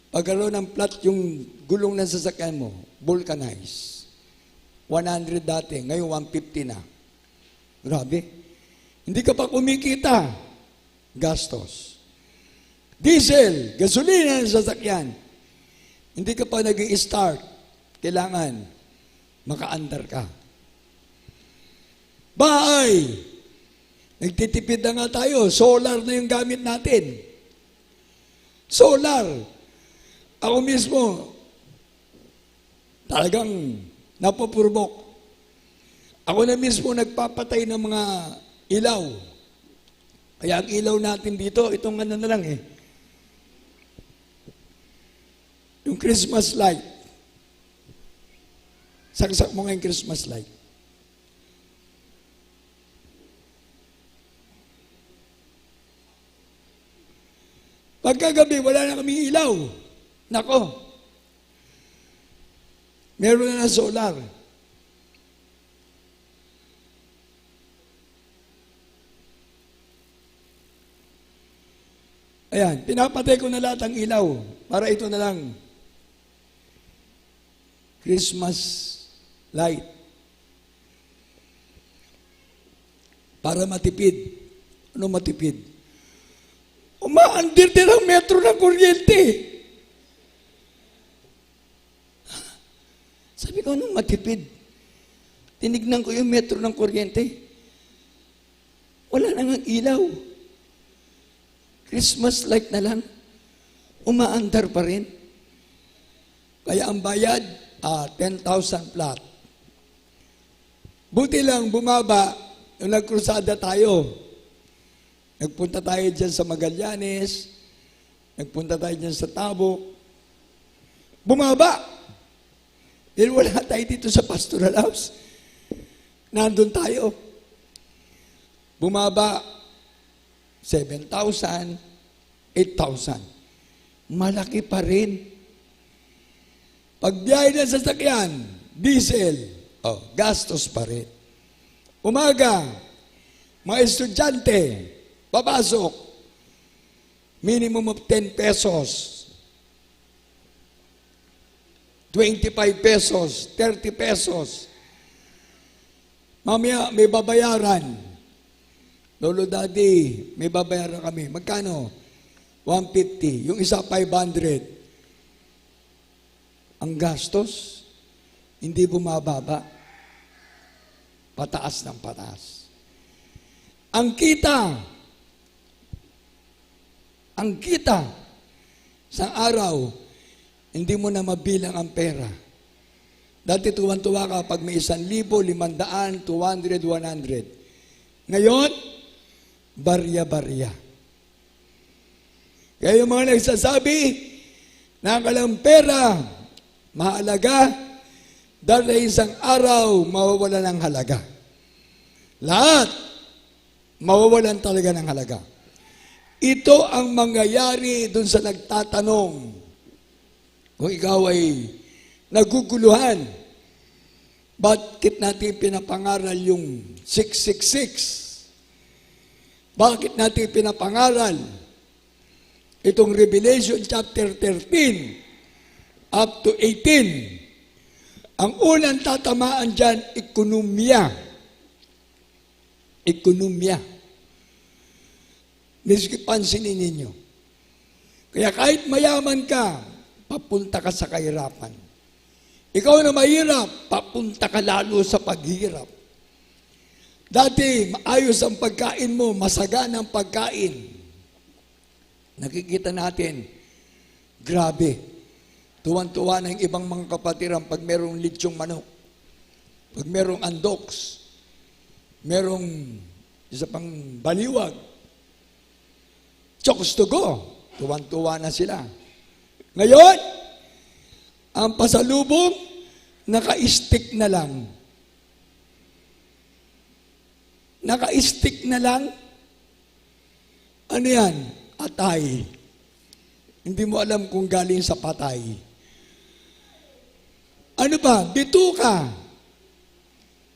pagkaroon ng flat yung gulong ng sasakyan mo, vulcanize. 100 dati, ngayon 150 na. Grabe. Hindi ka pa kumikita. Gastos. Diesel, gasolina ng sasakyan. Hindi ka pa nag-i-start. Kailangan maka-andar ka. Bahay. Nagtitipid na nga tayo. Solar na yung gamit natin. Solar. Ako mismo, talagang napapurbok. Ako na mismo nagpapatay ng mga ilaw. Kaya ang ilaw natin dito, itong ano na lang eh. Yung Christmas light. Saksak mo nga yung Christmas light. Pagkagabi, wala na kami ilaw. Nako. Meron na solar. Ayan, pinapatay ko na lahat ang ilaw para ito na lang. Christmas light. Para matipid. Ano matipid? Umaandir din ang metro ng kuryente. Sabi ko, anong matipid? Tinignan ko yung metro ng kuryente. Wala nang ilaw. Christmas light na lang. umaandar pa rin. Kaya ang bayad, 10,000 flat. Buti lang bumaba, nung nagkrusada tayo. Nagpunta tayo dyan sa Magallanes, nagpunta tayo dyan sa Tabo. Bumaba. Dahil wala tayo dito sa pastoral house. Nandun tayo. Bumaba, 7,000, 8,000. Malaki pa rin. Pagbiyahe ng sasakyan, diesel, gastos pa rin. Umaga, mga estudyante, papasok, minimum of 10 pesos, 25 pesos, 30 pesos. Mamaya, may babayaran. Lolo, Daddy, may babayaran kami. Magkano? 150. Yung isa, 500. Ang gastos, hindi bumababa. Pataas ng pataas. Ang kita, sa araw, hindi mo na mabilang ang pera. Dati tuwan-tuwa ka pag may 1,000, 500, 200, 100. Ngayon, barya-barya. Kaya yung mga nagsasabi, nakalang pera, mahalaga, dahil isang araw, mawawala ng halaga. Lahat, mawawalan talaga ng halaga. Ito ang mangyayari dun sa nagtatanong. Kung ikaw ay naguguluhan, bakit natin pinapangaral yung 666? Bakit natin pinapangaral itong Revelation chapter 13 up to 18. Ang unang tatamaan dyan, ekonomiya. Ekonomiya. Pansinin ninyo. Kaya kahit mayaman ka, papunta ka sa kahirapan. Ikaw na mahirap, papunta ka lalo sa paghirap. Dati, maayos ang pagkain mo, masagaan ang pagkain. Nakikita natin, grabe. Tuwan-tuwa na yung ibang mga kapatiran pag merong litsyong manok, pag merong andoks, merong isa pang baliwag, chokes to go. Tuwan-tuwa na sila. Ngayon, ang pasalubong, naka-stick na lang. Naka-stick na lang. Ano yan? Atay. Hindi mo alam kung galing sa patay. Ano ba? Bituka.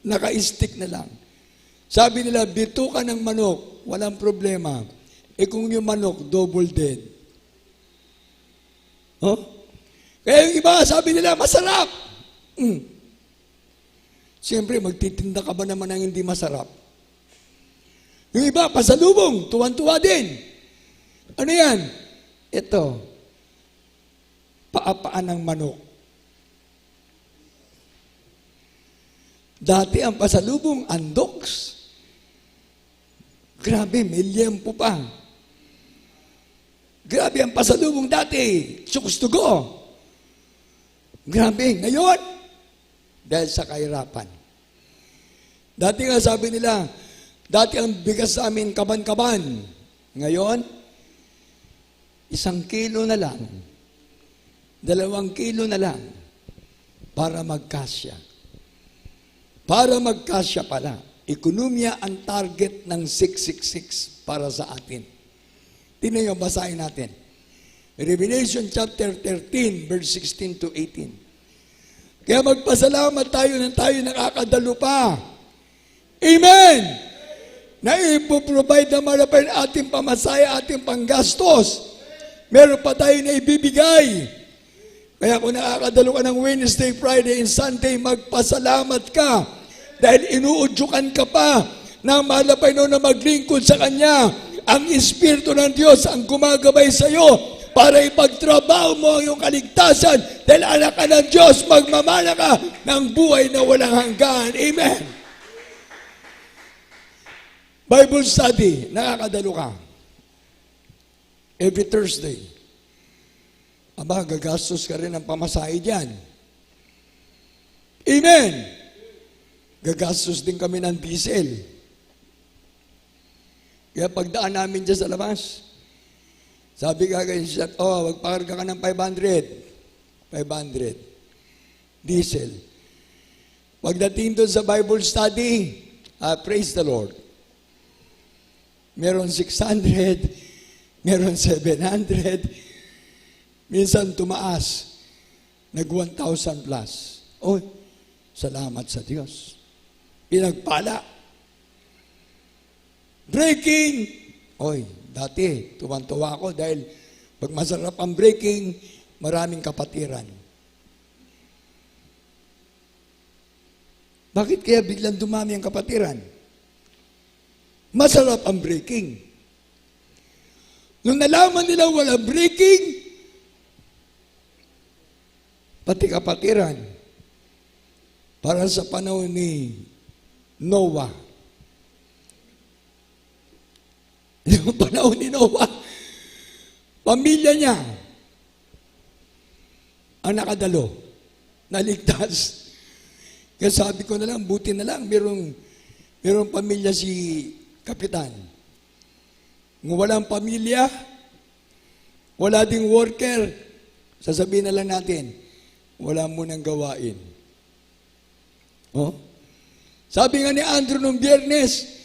Naka-stick na lang. Sabi nila, bituka ng manok, walang problema. Kung yung manok, double dead. Huh? Kaya yung iba, sabi nila, masarap. Siyempre, magtitinda ka ba naman ng hindi masarap? Yung iba, pasalubong, tuwan-tuwa din. Ano yan? Ito, paapaan ng manok. Dati ang pasalubong, andoks. Grabe, may liyempo pa. Grabe ang pasalubong dati, chokes to go. Grabe, ngayon, dahil sa kahirapan. Dati nga sabi nila, dati ang bigas sa amin, kaban-kaban. Ngayon, 1 kilo na lang, 2 kilo na lang, para magkasya. Para magkasya pala. Ekonomiya ang target ng 666 para sa atin. Tingnan nyo, basahin natin. Revelation chapter 13, verse 16 to 18. Kaya magpasalamat tayo na tayo nakakadalo pa. Amen! Na ipoprovide na malapan ating pamasaya, ating panggastos. Meron pa tayo na ibibigay. Kaya kung nakakadalo ka ng Wednesday, Friday, and Sunday, magpasalamat ka. Dahil inuudyukan ka pa ng malapay na maglingkod sa Kanya. Ang Espiritu ng Diyos ang gumagabay sa iyo para ipagtrabaho mo ang iyong kaligtasan. Dahil anak ka ng Diyos, magmamana ka ng buhay na walang hanggan. Amen. Bible study, nakakadalo ka. Every Thursday. aba, gagastos ka rin ng pamasahe dyan. Amen! Gagastos din kami ng diesel. Kaya pagdaan namin dyan sa labas, sabi ka kayo siya, magpakarga ka ng 500. Diesel. Pagdating doon sa Bible study, praise the Lord. Meron 600, meron 700, minsan tumaas, nag 1,000 plus. Salamat sa Diyos. Pinagpala. Breaking! Dati, tuwan-tuwa ako dahil pag masarap ang breaking, maraming kapatiran. Bakit kaya biglang dumami ang kapatiran? Masarap ang breaking. Nung nalaman nila wala breaking, pati kapatiran, para sa panahon ni Noah. Yung panahon ni Noah, pamilya niya, ang nakadalo, naligtas. Kaya sabi ko na lang, buti na lang, merong pamilya si Kapitan. Kung walang pamilya, wala ding worker, sasabihin na lang natin, wala mo nang gawain. Sabi nga ni Andrew nung Biyernes,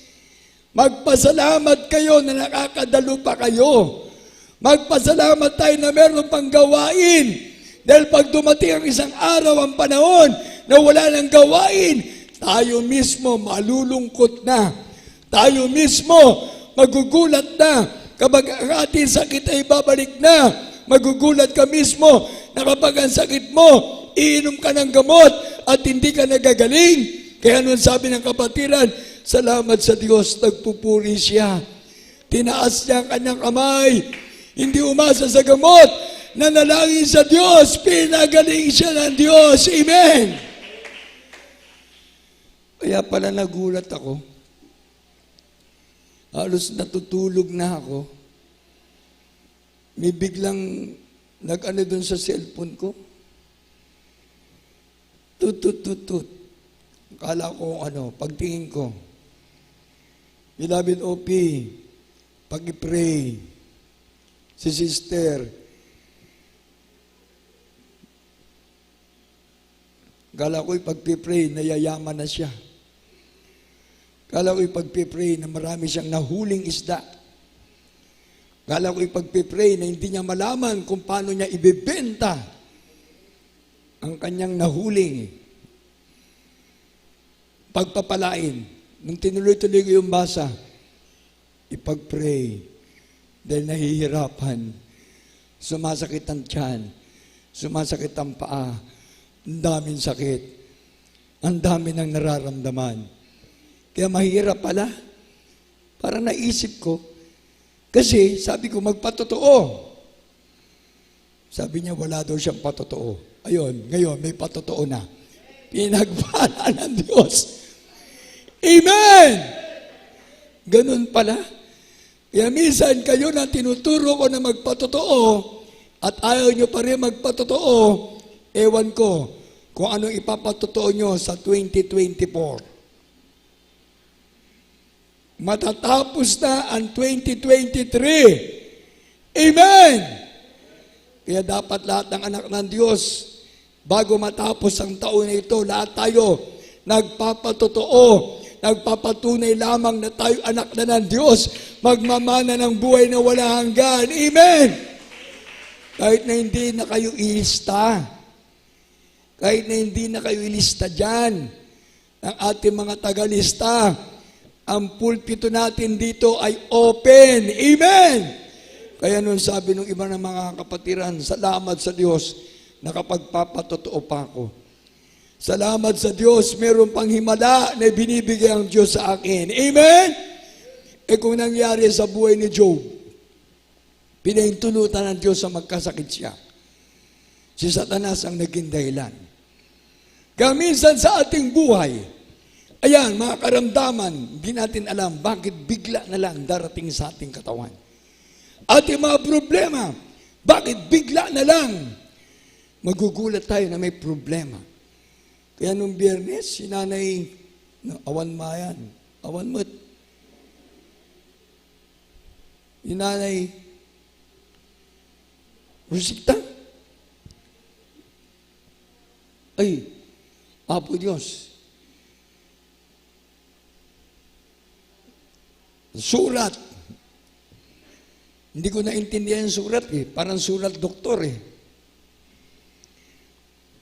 magpasalamat kayo na nakakadalo pa kayo. Magpasalamat tayo na meron pang gawain. Dahil pag dumating ang isang araw, ang panahon na wala nang gawain, tayo mismo malulungkot na. Tayo mismo magugulat na. Kapag ang ating sakit ay babalik na, magugulat ka mismo na kapag ang sakit mo, iinom ka ng gamot at hindi ka nagagaling. Kaya nun sabi ng kapatiran, salamat sa Diyos, nagpupuri siya. Tinaas niya ang kanyang kamay. Hindi umasa sa gamot. Nanalangin sa Diyos. Pinagaling siya ng Diyos. Amen! Kaya pala nagulat ako. Halos natutulog na ako. May biglang nag-ano doon sa cellphone ko. Tut. Akala ko pagtingin ko. Beloved OP, pag-pray, si sister, kala ko'y pag-pray, nayayaman na siya. Kala ko'y pag-pray na marami siyang nahuling isda. Kala ko'y pag-pray na hindi niya malaman kung paano niya ibebenta ang kanyang nahuling. Pagpapalain. Nung tinuloy-tuloy ko yung basa, ipag-pray dahil nahihirapan, sumasakit ang tiyan, sumasakit ang paa, ang daming sakit, ang dami ng nararamdaman. Kaya mahirap pala. Para naisip ko, kasi sabi ko magpatotoo. Sabi niya wala daw siyang patotoo. Ayun, ngayon may patotoo na. Pinagpala ng Diyos. Amen! Ganun pala. Kaya minsan kayo na tinuturo ko na magpatotoo at ayaw nyo pa rin magpatotoo, ewan ko kung anong ipapatotoo nyo sa 2024. Matatapos na ang 2023. Amen! Kaya dapat lahat ng anak ng Diyos, bago matapos ang taon na ito, lahat tayo nagpapatotoo, nagpapatunay lamang na tayo anak na ng Diyos, magmamana ng buhay na wala hanggan. Amen! Kahit na hindi na kayo ilista, kahit na hindi na kayo ilista dyan, ng ating mga tagalista, ang pulpito natin dito ay open. Amen! Kaya nun sabi ng iba ng mga kapatiran, salamat sa Diyos, nakapagpapatotoo pa ako. Salamat sa Diyos, meron pang himala na binibigay ang Diyos sa akin. Amen? Kung nangyari sa buhay ni Job, pinahintulutan ng Diyos na magkasakit siya. Si Satanas ang naging dahilan. Kaya minsan sa ating buhay, ayan, mga karamdaman, hindi natin alam bakit bigla na lang darating sa ating katawan. Ating mga problema, Bakit bigla na lang? Magugulat tayo na may problema. Kaya nung Biyernes, si Nanay, awan mayan, awan mo't, si Nanay Rosita, ay, Apo Diyos, surat. Hindi ko naintindihan yung surat eh. Parang surat doktor eh.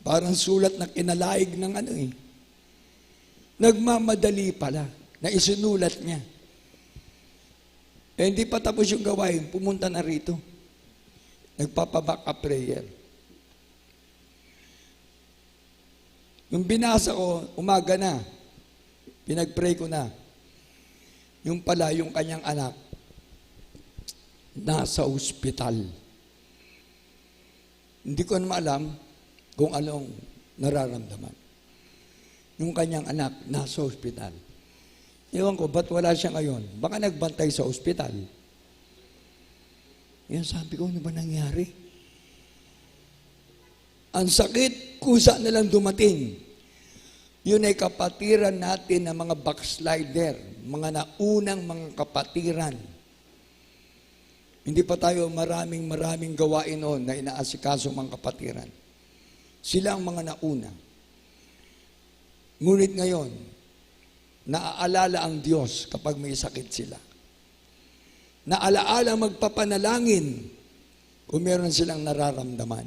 Parang sulat na kinalaig ng ano eh. Nagmamadali pala na isinulat niya. Eh, hindi pa tapos yung gawain, pumunta na rito. Nagpapaback up prayer. Nung binasa ko, umaga na, pinag-pray ko na. Yung pala, yung kanyang anak, nasa ospital. Hindi ko naman alam kung anong nararamdaman. Yung kanyang anak, nasa ospital. Ewan ko, ba't wala siya ngayon? Baka nagbantay sa ospital. Yan, sabi ko, ano ba nangyari? Ang sakit, kusa na lang dumating. Yun ay kapatiran natin ng mga backslider, mga naunang mga kapatiran. Hindi pa tayo maraming gawain noon na inaasikaso mga kapatiran. Sila ang mga nauna. Ngunit ngayon, naaalala ang Diyos kapag may sakit sila. Naalaala magpapanalangin kung meron silang nararamdaman.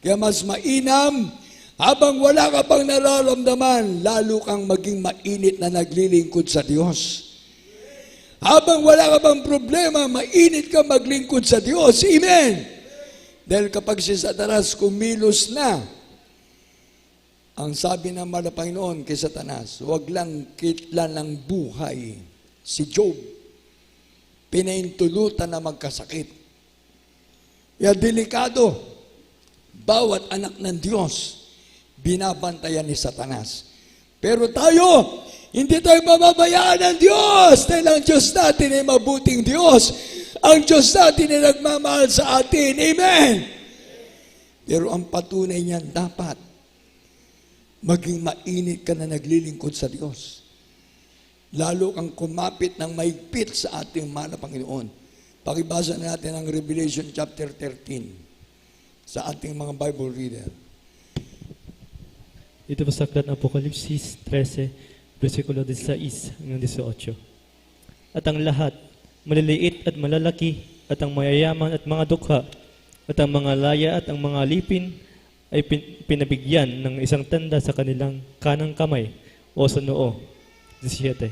Kaya mas mainam, habang wala ka pang nararamdaman, lalo kang maging mainit na naglilingkod sa Diyos. Habang wala ka pang problema, mainit ka maglingkod sa Diyos. Amen! Dahil kapag si Satanas kumilos na, ang sabi ng Panginoon kay Satanas, huwag lang kitlan ng buhay si Job. Pinaintulutan na magkasakit. Kaya delikado, bawat anak ng Diyos, binabantayan ni Satanas. Pero tayo, hindi tayo mababayaan ng Diyos dahil ang Diyos natin ay mabuting Diyos. Ang Diyos natin ay nagmamahal sa atin. Amen! Pero ang patunay niyan dapat, maging mainit ka na naglilingkod sa Diyos. Lalo kang kumapit ng mahigpit sa ating mahal na Panginoon. Pakibasa natin ang Revelation chapter 13 sa ating mga Bible reader. Ito po sa aklat ng Apokalipsis 13, versikulo 16 hanggang 18. At ang lahat, maliliit at malalaki, at ang mayayaman at mga dukha, at ang mga laya at ang mga alipin, ay pinabigyan ng isang tanda sa kanilang kanang kamay o sa noo. 17.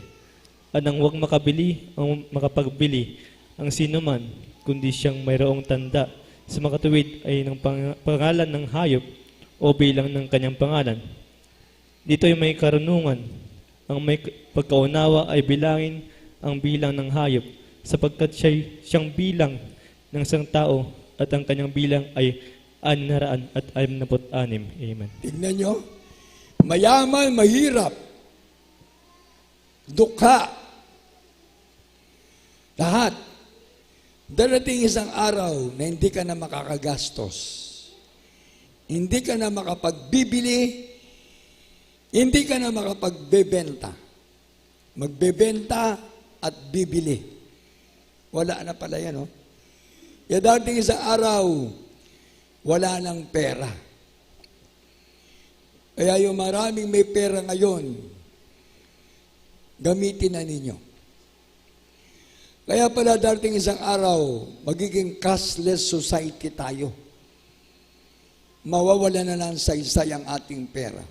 At ang huwag makapagbili ang sino man, kundi siyang mayroong tanda sa makatuwid ay ng pangalan ng hayop o bilang ng kanyang pangalan. Dito ay may karunungan. Ang may pagkaunawa ay bilangin ang bilang ng hayop, sapagkat siyang bilang ng isang tao at ang kanyang bilang ay 666. Amen. Tignan nyo, mayaman, mahirap, dukha, lahat. Darating isang araw na hindi ka na makakagastos. Hindi ka na makapagbibili, hindi ka na makapagbebenta. Magbebenta at bibili. Wala na pala yan, no? Kaya darating isang araw, wala nang pera. Kaya yung maraming may pera ngayon, gamitin na ninyo. Kaya pala darating isang araw, magiging cashless society tayo. Mawawala na lang sa isa ang ating pera.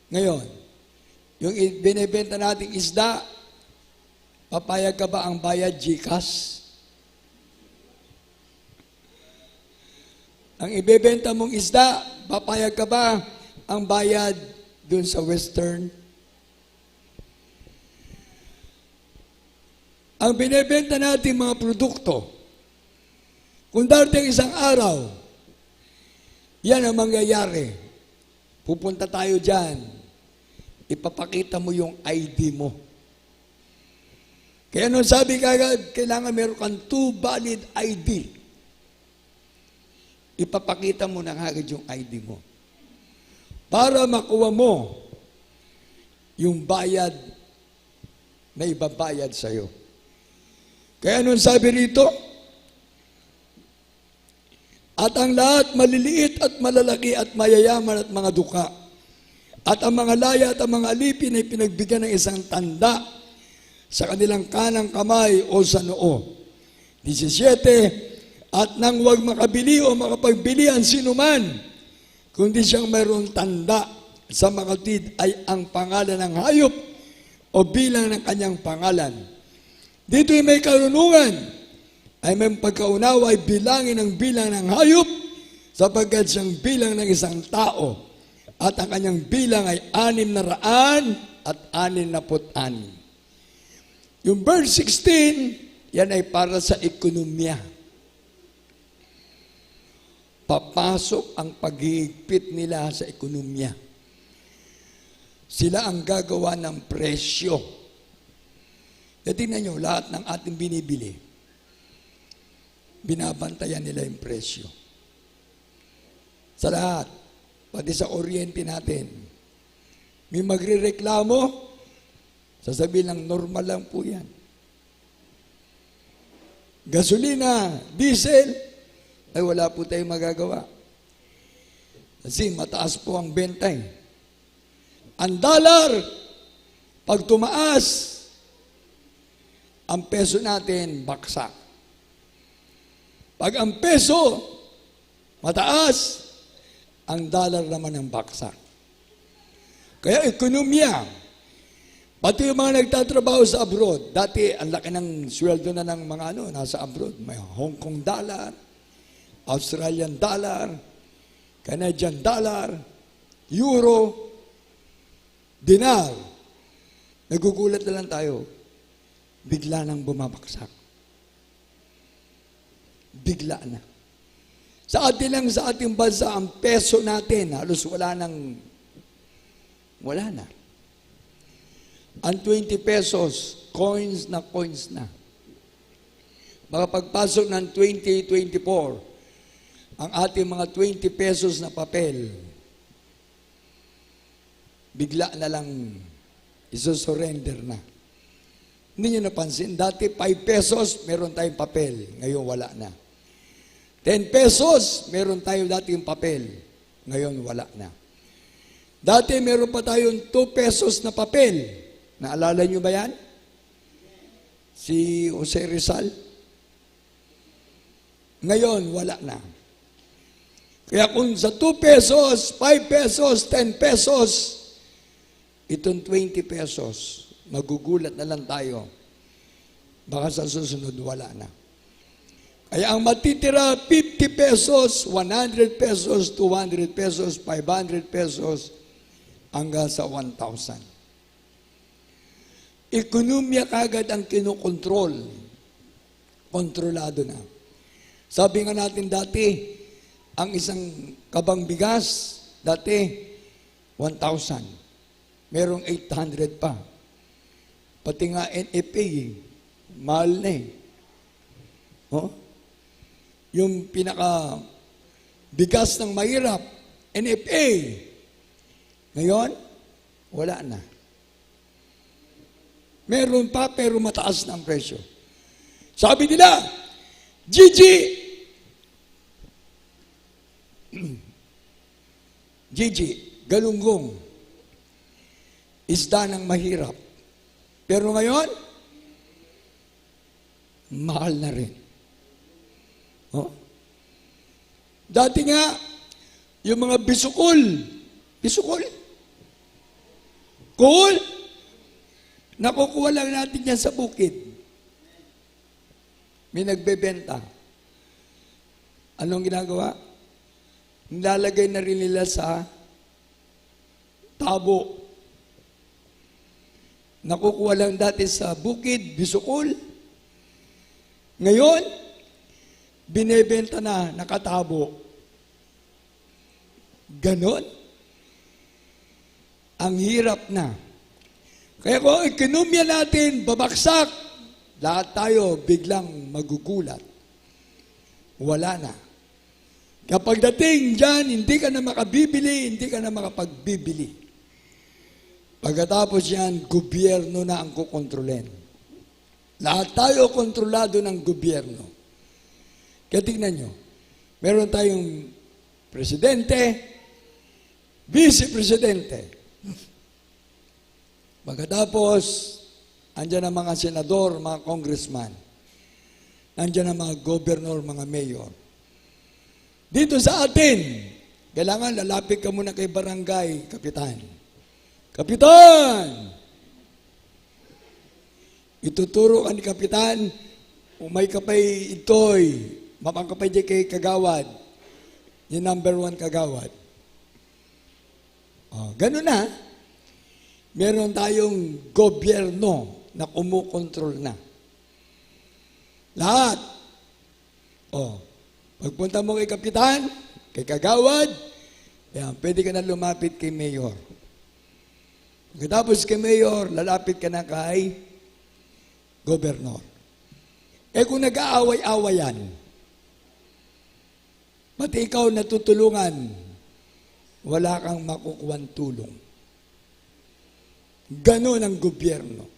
Ngayon, yung binibenta nating isda, papayag ka ba ang bayad GCash? Ang ibebenta mong isda, papayag ka ba ang bayad dun sa Western? Ang binibenta natin mga produkto, kung darating isang araw, yan ang mangyayari. Pupunta tayo dyan, ipapakita mo yung ID mo. Kaya nung sabi kagad, kailangan meron kang 2 valid ID. ipapakita mo na agad yung ID mo. Para makuha mo yung bayad na ibabayad sa'yo. Kaya anong sabi rito? At ang lahat maliliit at malalaki at mayayaman at mga duka. At ang mga laya at ang mga alipin ay pinagbigyan ng isang tanda sa kanilang kanang kamay o sa noo. 17, at nang huwag makabili o makapagbili ang sinuman, kundi siyang mayroong tanda sa mga tid ay ang pangalan ng hayop o bilang ng kanyang pangalan. Dito'y may karunungan, ay may pagkaunawa ay bilangin ang bilang ng hayop sapagkat siyang bilang ng isang tao at ang kanyang bilang ay 666. Yung verse 16, yan ay para sa ekonomiya. Papasok ang paghihigpit nila sa ekonomiya. Sila ang gagawa ng presyo. E tingnan nyo, lahat ng ating binibili, binabantayan nila yung presyo. Sa lahat, pati sa kuryente natin, may magrereklamo, sasabihin lang, normal lang po yan. Gasolina, diesel, ay wala po tayong magagawa. Kasi mataas po ang benta eh. Ang dollar, pag tumaas, ang peso natin baksak. Pag ang peso mataas, ang dollar naman ang baksak. Kaya ekonomiya, pati yung mga nagtatrabaho sa abroad, dati ang laki ng sweldo na ng mga nasa abroad. May Hong Kong dollar, Australian dollar, Canadian dollar, euro, dinar. Nagugulat na lang tayo, bigla nang bumabaksak. Bigla na. Sa ating bansa, ang peso natin, halos wala na. Ang 20 pesos, coins na. Makapagpasok ng 2024, ang ating mga 20 pesos na papel, bigla na lang isosurrender na. Hindi nyo napansin, dati 5 pesos, meron tayong papel, ngayon wala na. 10 pesos, meron tayo dati yung papel, ngayon wala na. Dati meron pa tayong 2 pesos na papel. Naalala nyo ba yan? Si Jose Rizal? Ngayon, wala na. Kaya kung sa 2 pesos, 5 pesos, 10 pesos, itong 20 pesos, magugulat na lang tayo. Baka sa susunod, wala na. Kaya ang matitira, 50 pesos, 100 pesos, 200 pesos, 500 pesos, hanggang sa 1,000. Ekonomiya kagad ang kinokontrol. Kontrolado na. Sabi nga natin dati, ang isang kabang bigas, dati, 1,000. Merong 800 pa. Pati nga NFA, mahal na eh. Oh? Yung pinaka bigas ng mahirap, NFA. Ngayon, wala na. Meron pa pero mataas na ang presyo. Sabi nila, Gigi, galunggong, isda ng mahirap. Pero ngayon, mahal na rin. Oh? Dati nga, yung mga bisukol, cool, nakukuha lang natin yan sa bukid. May nagbebenta. Anong ginagawa? Nilalagay na rin nila sa tabo. Nakukuha lang dati sa bukid, bisukol. Ngayon, binebenta na, nakatabo. Ganon. Ang hirap na. Kaya kung ekonomiya natin babaksak, lahat tayo biglang magugulat. Wala na. Kapag dating dyan, hindi ka na makabibili, hindi ka na makapagbibili. Pagkatapos yan, gobyerno na ang kukontrolin. Lahat tayo kontrolado ng gobyerno. Kaya tingnan nyo, meron tayong presidente, vice-presidente. Pagkatapos, andyan ang mga senador, mga congressman. Andyan ang mga governor, mga mayor. Dito sa atin, kailangan lalapit ka muna kay barangay, kapitan. Kapitan! Ituturo ka ni kapitan, umay ka pa'y itoy, mapang ka pa'y di kay kagawad. Yung number 1 kagawad. Ganun na. Meron tayong gobyerno na kumukontrol na. Lahat. Pagpunta mo kay kapitan, kay kagawad, yan, pwede ka na lumapit kay mayor. Pagkatapos kay mayor, lalapit ka na kay gobernador. Kung nag-aaway-awayan, pati ikaw natutulungan, wala kang makukuhang tulong. Ganon ang gobyerno.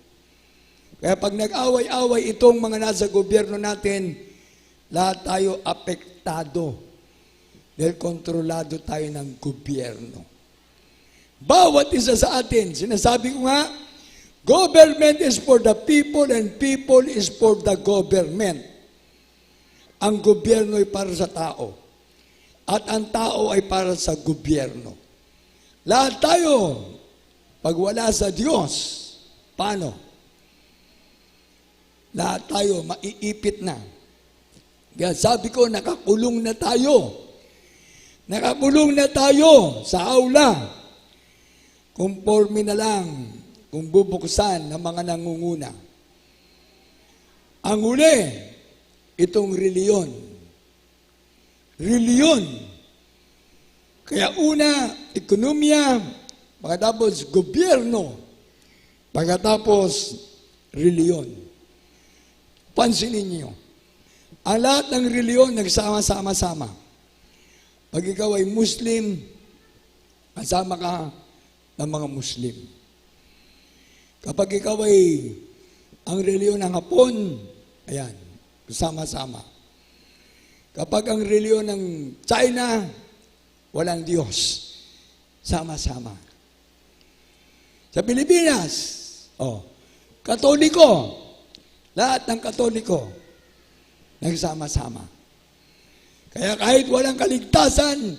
Kaya pag nag-away-away itong mga nasa gobyerno natin, lahat tayo apektado dahil kontrolado tayo ng gobyerno. Bawat isa sa atin, sinasabi ko nga, government is for the people and people is for the government. Ang gobyerno ay para sa tao. At ang tao ay para sa gobyerno. Lahat tayo, pag wala sa Diyos, paano? Lahat tayo maiipit na. Kaya sabi ko, nakakulong na tayo. Nakakulong na tayo sa aula. Conforme na lang kung bubuksan ng mga nangunguna. Ang huli, itong reliyon. Reliyon. Kaya una, ekonomiya, pagkatapos gobyerno, pagkatapos reliyon. Pansinin niyo, ang lahat ng reliyon nagsama-sama-sama. Pag ikaw ay Muslim, kasama ka ng mga Muslim. Kapag ikaw ay ang reliyon ng Hapon, ayan, kasama-sama. Kapag ang reliyon ng China, walang Diyos. Sama-sama. Sa Pilipinas, Katoliko, lahat ng Katoliko, nagsama-sama. Kaya kahit walang kaligtasan,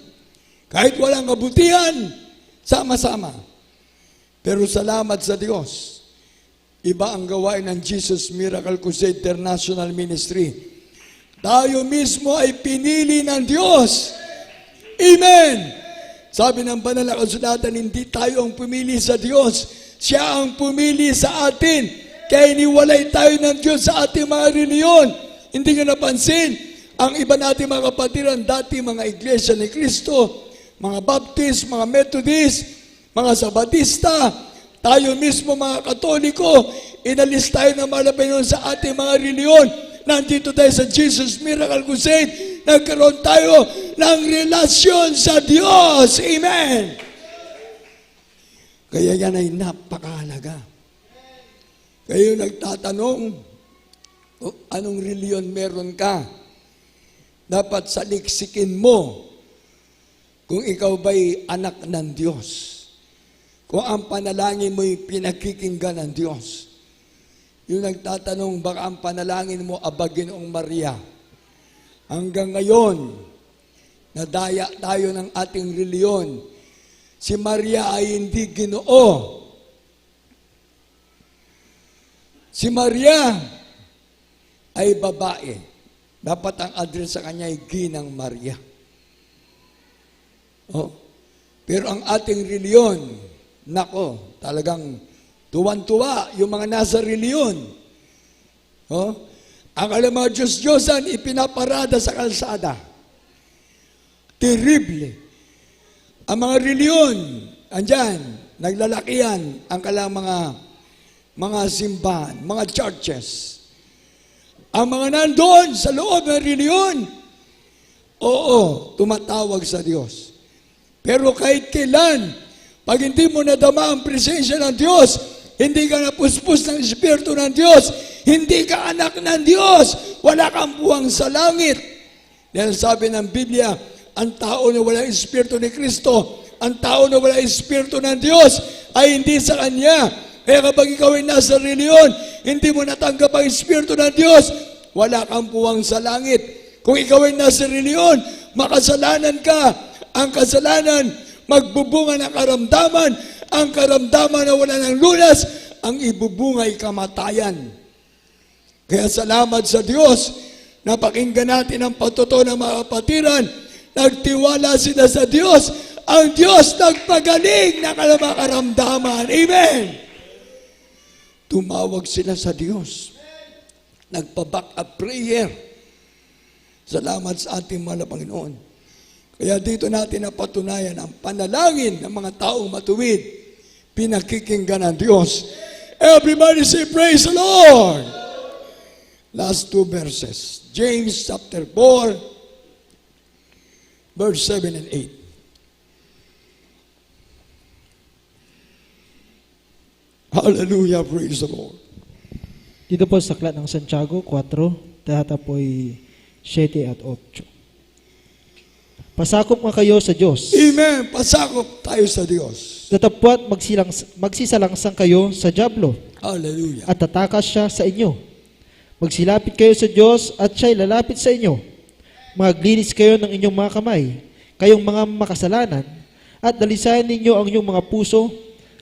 kahit walang kabutihan, sama-sama. Pero salamat sa Diyos, iba ang gawain ng Jesus Miracle Crusade International Ministry. Tayo mismo ay pinili ng Diyos. Amen! Sabi ng banal na kasulatan, hindi tayo ang pumili sa Diyos. Siya ang pumili sa atin. Kaya iniwalay tayo ng Diyos sa ating mga reliyon. Hindi nga napansin, ang iba nating mga kapatiran, dati mga iglesia ni Cristo, mga Baptist, mga Methodist, mga Sabatista, tayo mismo mga Katoliko, inalis tayo ng malapinon sa ating mga reliyon. Nandito tayo sa Jesus Miracle Crusade, nagkaroon tayo ng relasyon sa Diyos. Amen! Kaya yan ay napakahalaga. Kayo nagtatanong, anong reliyon meron ka? Dapat saliksikin mo kung ikaw ba'y anak ng Diyos. Kung ang panalangin mo'y pinakikinggan ng Diyos. Yung nagtatanong, baka ang panalangin mo, Aba, Ginoong Maria. Hanggang ngayon, nadaya tayo ng ating reliyon. Si Maria ay hindi Ginoo. Si Maria ay babae. Dapat ang address sa kanya ay Ginang Maria. Pero ang ating reliyon, nako, talagang tuwan-tuwa yung mga nasa reliyon. Ang alam mga Diyos-Diyosan, ipinaparada sa kalsada. Terrible. Ang mga reliyon, andyan, naglalakihan ang kalang mga simbahan, mga churches. Ang mga nandoon sa loob ng reliyon, Oo, tumatawag sa Diyos. Pero kahit kailan, pag hindi mo nadama ang presensya ng Diyos, hindi ka napuspos ng Espiritu ng Diyos, hindi ka anak ng Diyos, wala kang buwang sa langit. Dahil sabi ng Biblia, ang tao na walang Espiritu ni Kristo, ang tao na walang Espiritu ng Diyos, ay hindi sa Kanya. Kaya kapag ikaw ay nasa reliyon, hindi mo natanggap ang Espiritu ng Diyos, wala kang buwang sa langit. Kung ikaw ay nasa reliyon, makasalanan ka. Ang kasalanan, magbubunga ng karamdaman. Ang karamdaman na wala ng lunas, ang ibubunga ay kamatayan. Kaya salamat sa Diyos, napakinggan natin ang patuto ng mga kapatiran, nagtiwala sila sa Diyos, ang Diyos nagpagaling ng mga karamdaman. Amen! Tumawag sila sa Diyos. Nagpa-back up prayer. Salamat sa ating mahal na Panginoon. Kaya dito natin napatunayan ang panalangin ng mga taong matuwid. Pinakikinggan ng Diyos. Everybody say, praise the Lord! Last two verses. James chapter 4, verse 7 and 8. Hallelujah, praise the Lord. Dito po sa Aklat ng Santiago 4, tahata po ay 7 at 8. Pasakop nga kayo sa Diyos. Amen. Pasakop tayo sa Diyos. Datapwat magsisalangsang kayo sa dyablo Hallelujah. at tatakas siya sa inyo. Magsilapit kayo sa Diyos at siya'y lalapit sa inyo. Maglinis kayo ng inyong mga kamay, kayong mga makasalanan, at dalisayan ninyo ang inyong mga puso,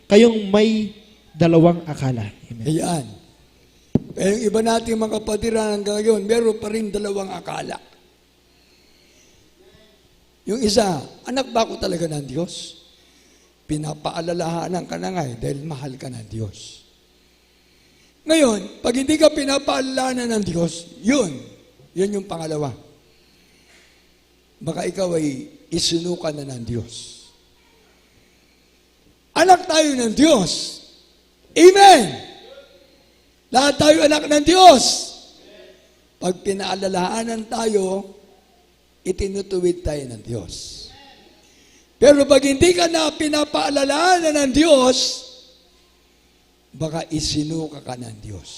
kayong may dalawang akala. Amen. Ayan. Kaya yung iba nating mga kapatiran hanggang ngayon, meron pa rin dalawang akala. Yung isa, anak ba ako talaga ng Diyos? Pinapaalalahanan ka na nga dahil mahal ka ng Diyos. Ngayon, pag hindi ka pinapaalalahanan ng Diyos, yun yung pangalawa. Baka ikaw ay isinuka na ng Diyos. Anak tayo ng Diyos. Amen! Lahat tayo anak ng Diyos. Pag pinaalalahanan tayo, itinutuwid tayo ng Diyos. Pero pag hindi ka na pinapaalalahanan ng Diyos, baka isinuka ka ng Diyos.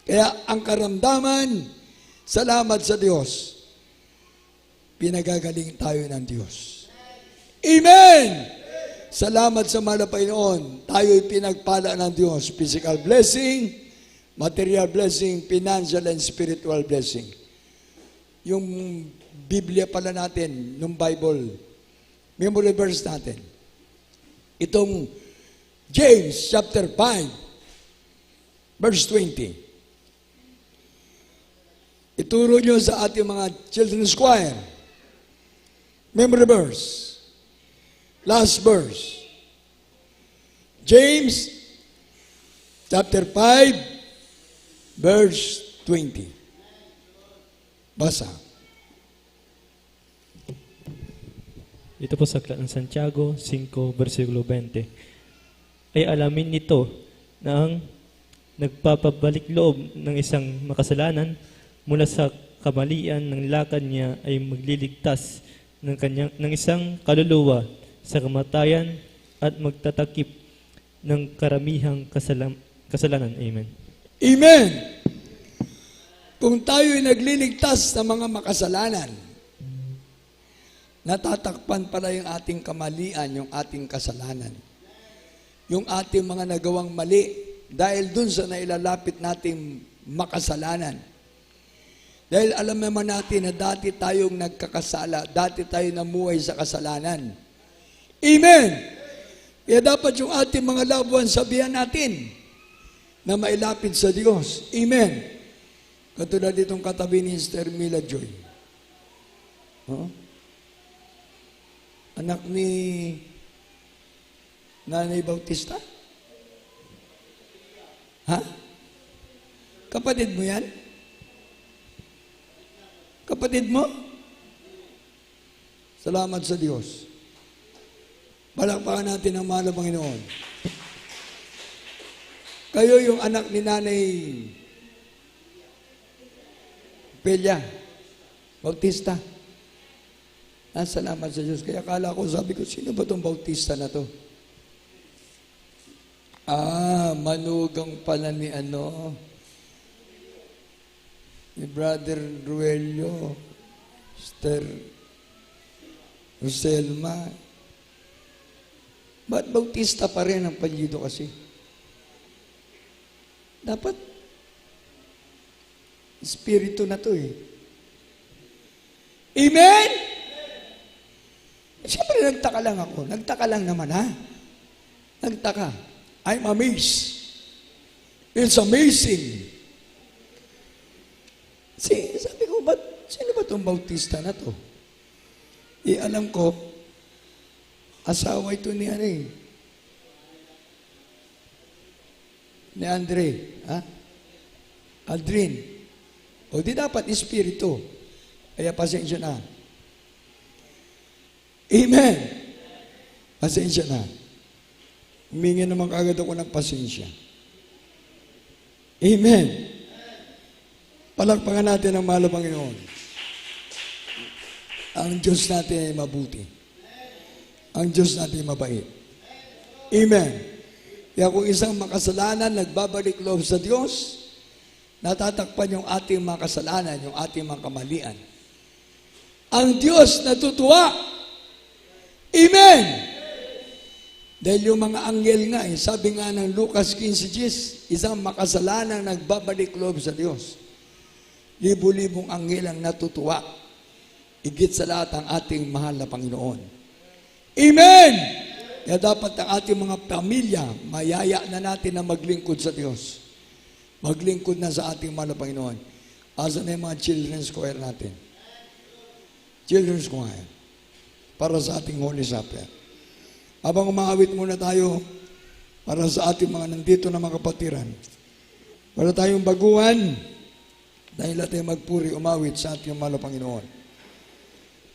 Kaya ang karamdaman, salamat sa Diyos, pinagagaling tayo ng Diyos. Amen! Salamat sa mahal na Panginoon, tayo'y pinagpala ng Diyos. Physical blessing, material blessing, financial and spiritual blessing. Yung Biblia pala natin, yung Bible, memory verse natin. Itong James chapter 5, verse 20. Ituro nyo sa ating mga children's choir. Memory verse. Last verse. James chapter 5, verse 20. Basa. Ito po sa Aklat ng Santiago 5, versikulo 20. Ay alamin nito na ang nagpapabalik loob ng isang makasalanan mula sa kamalian ng lakad niya ay magliligtas ng isang kaluluwa sa kamatayan at magtatakip ng karamihang kasalanan. Amen. Amen! Kung tayo'y nagliligtas ng mga makasalanan, natatakpan pala yung ating kamalian, yung ating kasalanan. Yung ating mga nagawang mali, dahil dun sa nailalapit nating makasalanan. Dahil alam naman natin na dati tayong nagkakasala, dati tayo namuhay sa kasalanan. Amen! Kaya dapat yung ating mga loved ones sabihan natin na mailapit sa Diyos. Amen! Katulad itong katabi ni Sister Mila Joy. Huh? Anak ni Nanay Bautista? Ha? Kapatid mo yan? Kapatid mo? Salamat sa Diyos. Palakpakan natin ang mahal na Panginoon. Kayo yung anak ni Nanay Pelia. Bautista. Salamat sa Diyos. Kaya akala ko, sabi ko, sino ba itong Bautista na to? Manugang pala ni ni Brother Ruelio, Sister Roselma. Ba't Bautista pa rin ang panyido kasi? Dapat, espiritu na to eh. Amen? Siyempre, nagtaka lang ako. Nagtaka lang naman, ha? Nagtaka. I'm amazed. It's amazing. Sabi ko, sino ba itong Bautista na to? Alam ko, asawa ito ni ni Andre. Ha? Aldrin. O di dapat espiritu. Kaya pasensya na. Amen. Pasensya na. Humingi naman kaagad ako ng pasensya. Amen. Palakpakan natin ang mahal na Panginoon. Ang Diyos natin ay mabuti. Ang Diyos natin ay mabait. Amen. Kaya kung isang makasalanan nagbabalik loob sa Diyos, natatakpan yung ating mga kasalanan, yung ating mga kamalian. Ang Diyos natutuwa. Amen. Dahil yung mga anghel nga, sabi nga ng Lucas 15:10, isang makasalanang nagbabalik loob sa Diyos. Libo-libong anghel ang natutuwa. Higit sa lahat ang ating mahal na Panginoon. Amen! Kaya dapat ang ating mga pamilya, mayaya na natin na maglingkod sa Diyos. Maglingkod na sa ating mahal na Panginoon. Asa na yung mga children's choir natin? Children's choir. Para sa ating Holy Supper. Habang umawit muna tayo para sa ating mga nandito na mga kapatiran. Para tayong baguhan, dahil natin magpuri, umawit sa ating mahal na Panginoon.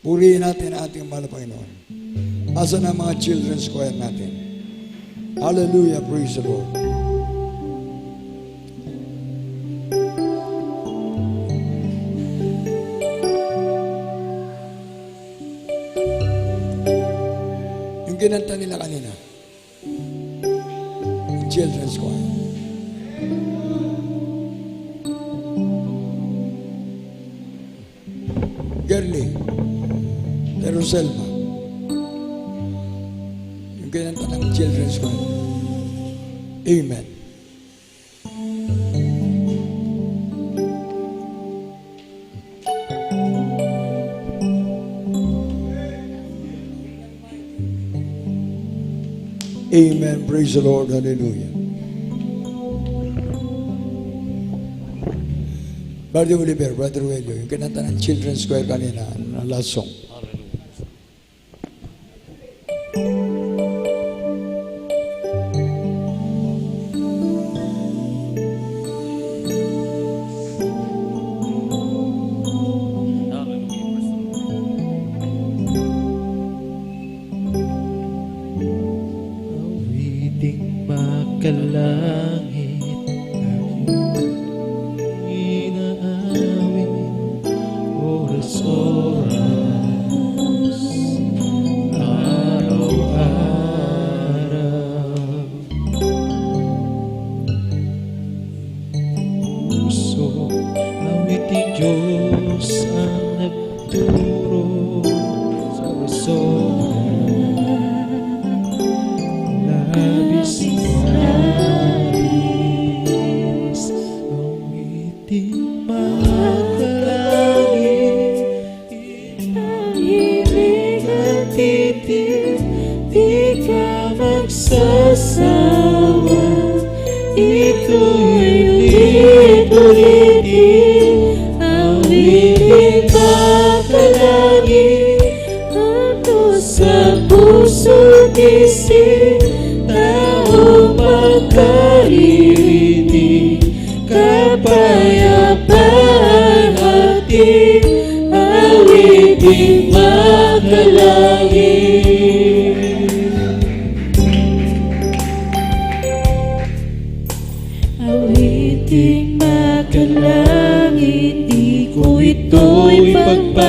Purihin natin ang ating mahal na Panginoon. Asa na mga children's choir natin? Hallelujah, praise the Lord. Yung kinanta nila kanina, yung children's choir. Girly, Jerusalem. Yung kinanta ng children's choir. Amen. Amen. Praise the Lord. Hallelujah. Brother Oliver, Brother Welio, yung kinanta ng children's choir kanina, na last song. Awiting makalangit, inaawit, oras-oras, araw-araw. Puso, awiting Diyos ang nagturo sa oras-oras. Labis, awiting makalangit, ibig at titig, di ka magsasawa. Ito'y ulit-ulitin, awiting makalangit, ato sa puso't isip, taong magkaririnig, kapayapaan hatid, awiting makalangit. Awiting makalangit, di ko ito'y pagpapalagay.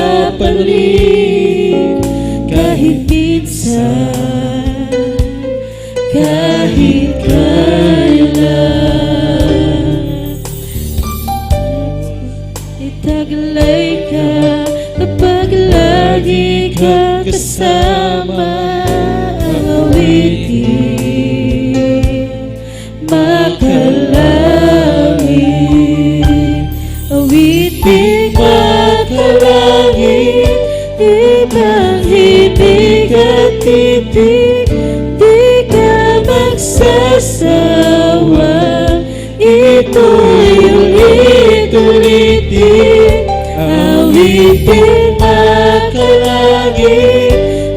magkakasama ang awitin, makalangit, awitin makalangit, ibang ibig at titig, di ka magsasawa, ito'y ulit-ulitin, awitin makalangit,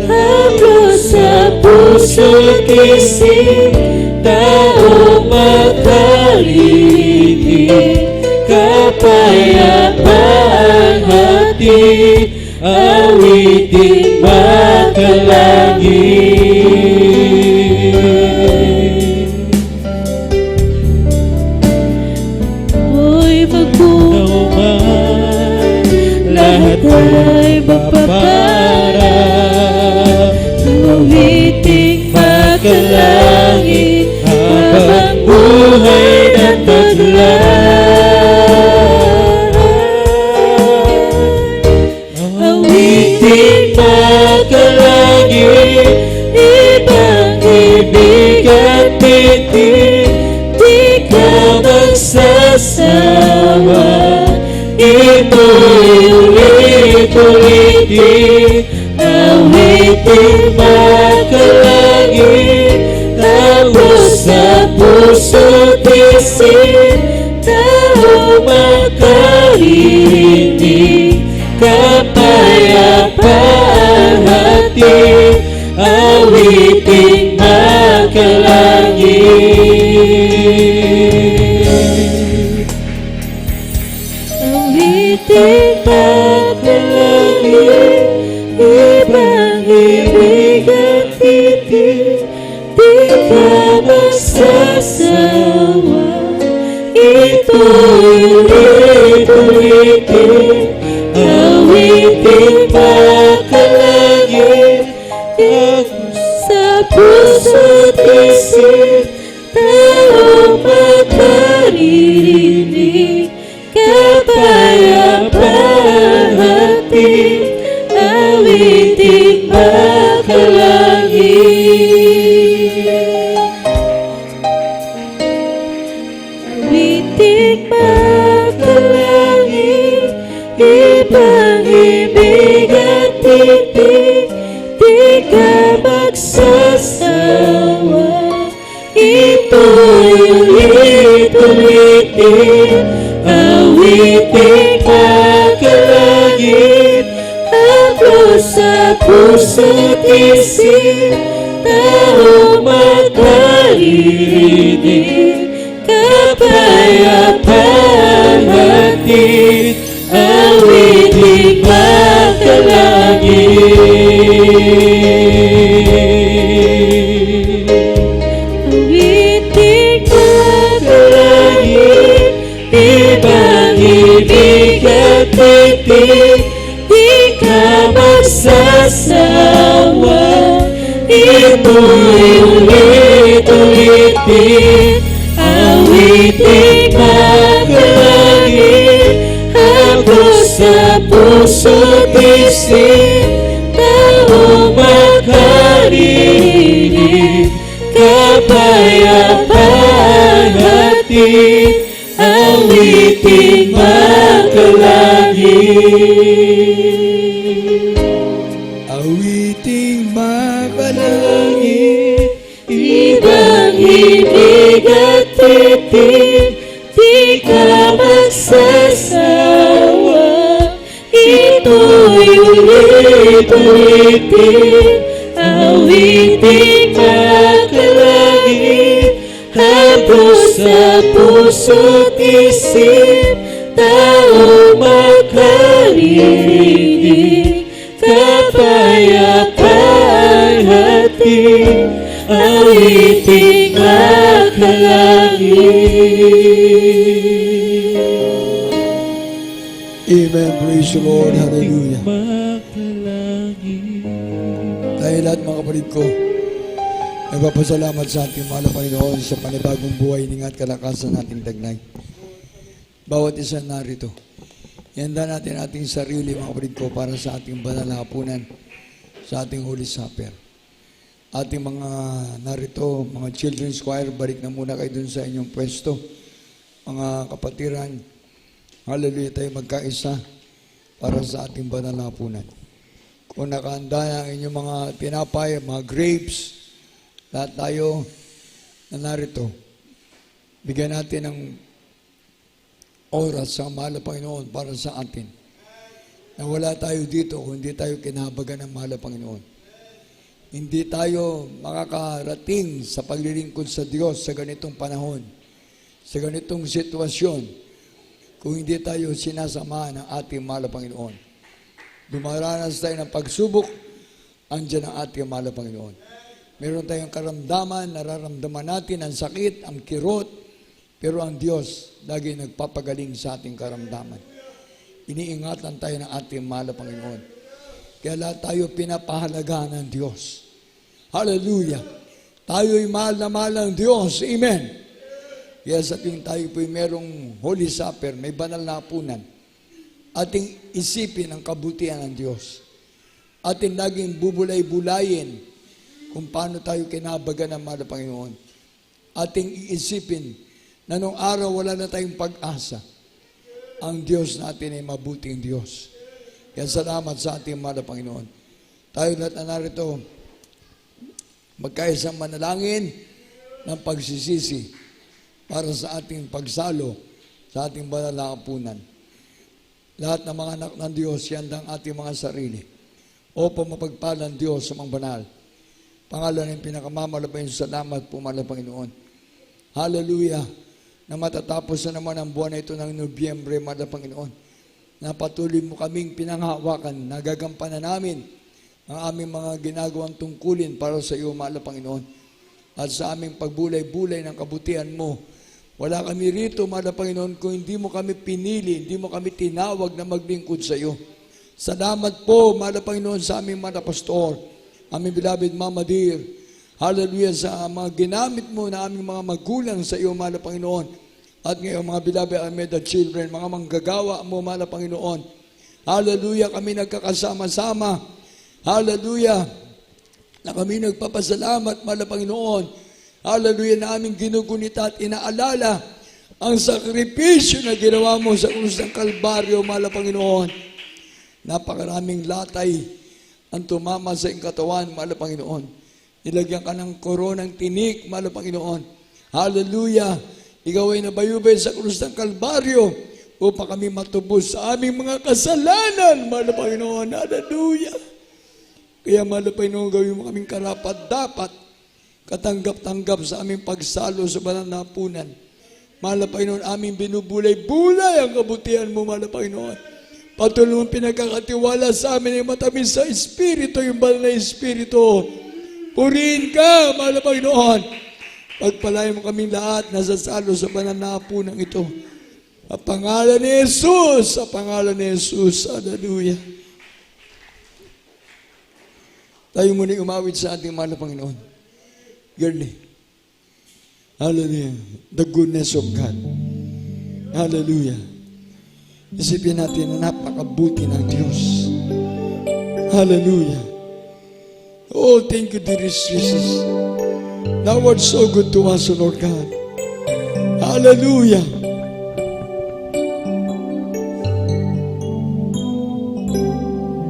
hablo sa puso't isip, taong makalingit, kapayapaan hatid, awitin makalangit. Ako'y magbuman, lahat ay mapapara, awitin makalangit, habang buhay ng taglaran. Awitin makalangit, ibang ibig at titig, di ka magsasawa, ito'y ulit-ulitin, awitin makalangit, tapos sa puso't isip, taong makaririnig, kapayapaan hatid, awitin makalangit. Awitin makalangit, ibang ibig at titig, di ka magsasawa, ito'y ulit-ulitin, awitin makalangit, sa puso't isip, taong makaririnig, kapayapaan hatid, awitin makalangit. Awitin makalangit, ibang ibig at titig, di ka magsasawa, ito'y ulit-ulitin, awitin makalangit, hablo sa puso't isip, taong makaririnig, kapayapaan hatid, awitin makalangit. Awitin makalangit, ibang ibig at titig, di ka magsasawa, ito'y ulit-ulitin, awitin makalangit, hablo sa puso't isip, taong makaririnig, kapayapaan hatid, awitin makalangit. Awiting makalangit, Ibang ibig at titig, di ka magsasawa, ito'y ulit-ulitin, awitin makalangit, hablo sa puso't isip, taong makaririnig, kapayapaan hatid, awitin makalangit. Amen. Praise the Lord. Hallelujah. Tayo lahat mga kapatid ko, nagpapasalamat sa ating mahal na Panginoon sa panibagong buhay at kalakasan nating tagnay. Bawat isa narito, ihanda natin ating sarili mga kapatid ko para sa ating banal na hapunan sa ating Holy Supper. Ating mga narito, mga children's choir, balik na muna kayo dun sa inyong pwesto. Mga kapatiran, hallelujah, tayo magkaisa para sa ating banal na hapunan. Kung nakahanda ang inyong mga tinapay, mga grapes, lahat tayo na narito, bigyan natin ng oras sa mahal na Panginoon para sa atin. Na wala tayo dito kung hindi tayo kinahabagan ng mahal na Panginoon. Hindi tayo makakarating sa paglilingkod sa Diyos sa ganitong panahon, sa ganitong sitwasyon, kung hindi tayo sinasamahan ng ating mahal na Panginoon. Dumaranas tayo ng pagsubok, andyan ang ating mahal na Panginoon. Meron tayong karamdaman, nararamdaman natin ang sakit, ang kirot, pero ang Diyos lagi nagpapagaling sa ating karamdaman. Iniingatan tayo ng ating mahal na Panginoon. Kaya lahat tayo pinapahalagahan ng Diyos. Hallelujah! Tayo'y mahal na mahal ng Diyos. Amen! Kaya sa tuwing tayo po'y merong Holy Supper, may banal na hapunan, ating isipin ang kabutihan ng Diyos. Ating laging bubulay-bulayin kung paano tayo kinabagan ng mahal na Panginoon. Ating iisipin na nung araw wala na tayong pag-asa. Ang Diyos natin ay mabuting Diyos. Kaya salamat sa ating mahal na Panginoon. Tayo lahat na narito, magkaisang manalangin ng pagsisisi para sa ating pagsalo sa ating banal na hapunan. Lahat ng mga anak ng Diyos, yan ang ating mga sarili. Opo, mapagpalang Diyos sa mga banal. Pangalan ng pinakamamalabayin, salamat po, mahal na Panginoon. Hallelujah! Na matatapos na naman ang buwan na ito ng Nobyembre, mahal na Panginoon. Na patuloy mo kaming pinanghawakan, nagagampanan namin ang aming mga ginagawang tungkulin para sa iyo, mahal na Panginoon. At sa aming pagbulay-bulay ng kabutihan mo, wala kami rito, mahal na Panginoon, kung hindi mo kami pinili, hindi mo kami tinawag na maglingkod sa iyo. Salamat po, mahal na Panginoon, sa aming mga pastor, aming beloved Mama Dear. Hallelujah, sa mga ginamit mo na aming mga magulang sa iyo, mahal na Panginoon. At ngayon, mga beloved Almeida children, mga manggagawa mo, mahal na Panginoon. Hallelujah, kami nagkakasama-sama. Hallelujah, na kami nagpapasalamat, mahal na Panginoon. Hallelujah, na aming ginugunita at inaalala ang sakripisyo na ginawa mo sa krus ng Kalbaryo, mahal na Panginoon. Napakaraming latay ang tumama sa iyong katawan, mahal na Panginoon. Nilagyan ka ng koronang tinik, mahal na Panginoon. Hallelujah! Ikaw ay nabayubay sa krus ng Kalbaryo upang kami matubos sa aming mga kasalanan, mahal na Panginoon. Hallelujah! Kaya mahal na Panginoon, gawin mo kaming karapat-dapat, katanggap-tanggap sa aming pagsalo sa banal na hapunan. Mahal na Panginoon, aming binubulay-bulay ang kabutihan mo, mahal na Panginoon. Patuloy mong pinagkakatiwala sa amin ay matamis sa Espiritu, yung banal na Espiritu. Purihin ka, mahal na Panginoon. Pagpalain mo kaming lahat na sasalo sa banal na hapunan ito. Sa pangalan ni Jesus, sa pangalan ni Jesus. Hallelujah. Tayo muna umawit sa ating mahal na Panginoon. Girly. Hallelujah. The goodness of God. Hallelujah. Isipin natin na napakabuti ng Diyos. Hallelujah. Oh, thank you, dearest Jesus. Thou art so good to us, O Lord God. Hallelujah.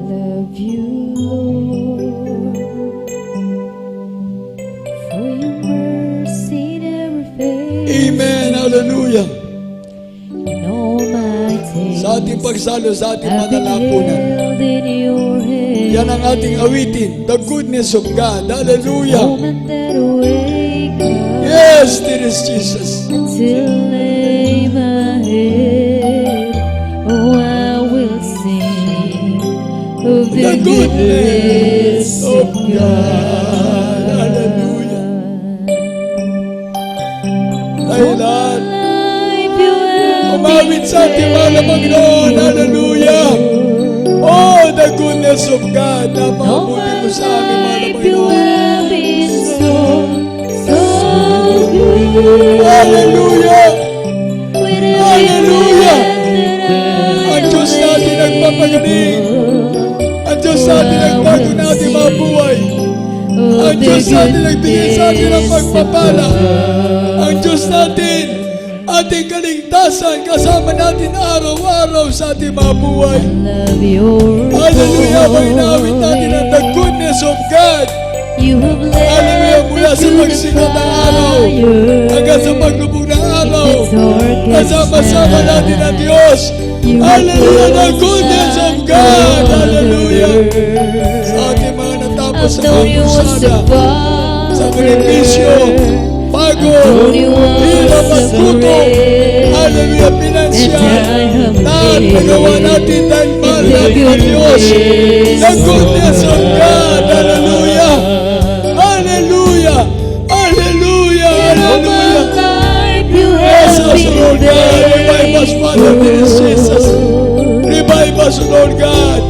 Love you, Lord, for your mercy never fails. Amen. Hallelujah. In all my days, Sa ating pagsalo, sa ating I've been manalapunan. held in your hand. Yan ang ating awitin. The goodness of God. Hallelujah. Moment that wake up Yes, dearest Jesus. until lay my head. Oh, I will sing of The the goodness of God. Hallelujah. Tayo lahat. Umawit sa ating mahal na Panginoon. Hallelujah. Oh, the goodness of God. Napakabuti mo sa amin, mahal na Panginoon. Hallelujah. Hallelujah. Ang Diyos natin nagpapagaling. Ang Diyos natin nagbago natin, mga buhay. Ang Diyos natin nagbigay sa atin ng pagpapala. Ang Diyos natin, ating kaligtasan, kasama natin araw-araw sa ating mga buhay. Love your Hallelujah, maginawit natin ang the goodness of God. You have led Hallelujah, mula me sa to the pagsikat ng araw hanggang sa paglubog ng araw. Kasama-sama natin ang Diyos. Hallelujah, the goodness of God. Hallelujah. Sa ating mga natapos I've sa known you as pagkusada, a sa benepisyo, pagod, hirap at gutom. Hallelujah, pinansyal. Lahat nagawa natin dahil mahal natin ang Diyos. The goodness of God. Hallelujah. Hallelujah. Hallelujah. Hallelujah. Bless us, Lord God. Revive us, Father, in Jesus. Revive us, Lord God.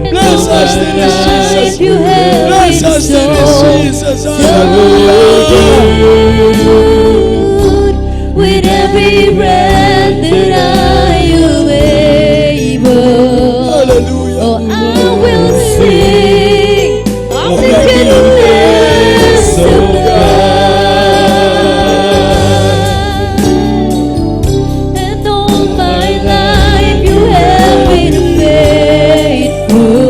Bless us, in Jesus. Bless us, in Jesus. Hallelujah. With every breath that I am able, Hallelujah. oh, I will sing of the goodness of God. And all my life you have been faithful.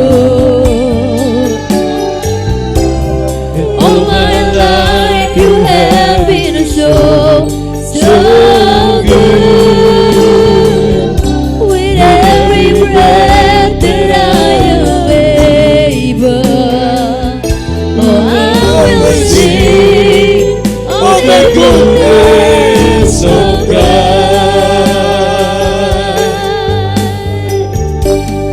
All my life you have been so good. With every breath that I am able, oh, I will sing of the goodness of God.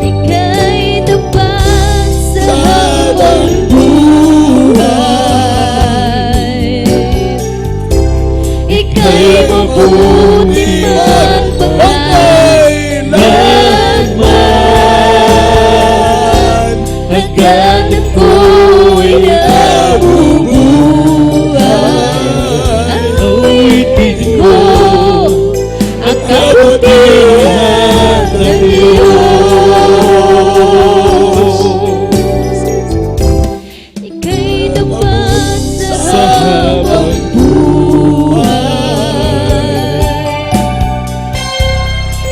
Ika'y tapat sa habang buhay. Ika'y mabuti at pagkailanman. Hanggang ako'y nabubuhay, awitin ko ang kabutihan ng Diyos. Ika'y tapat sa habang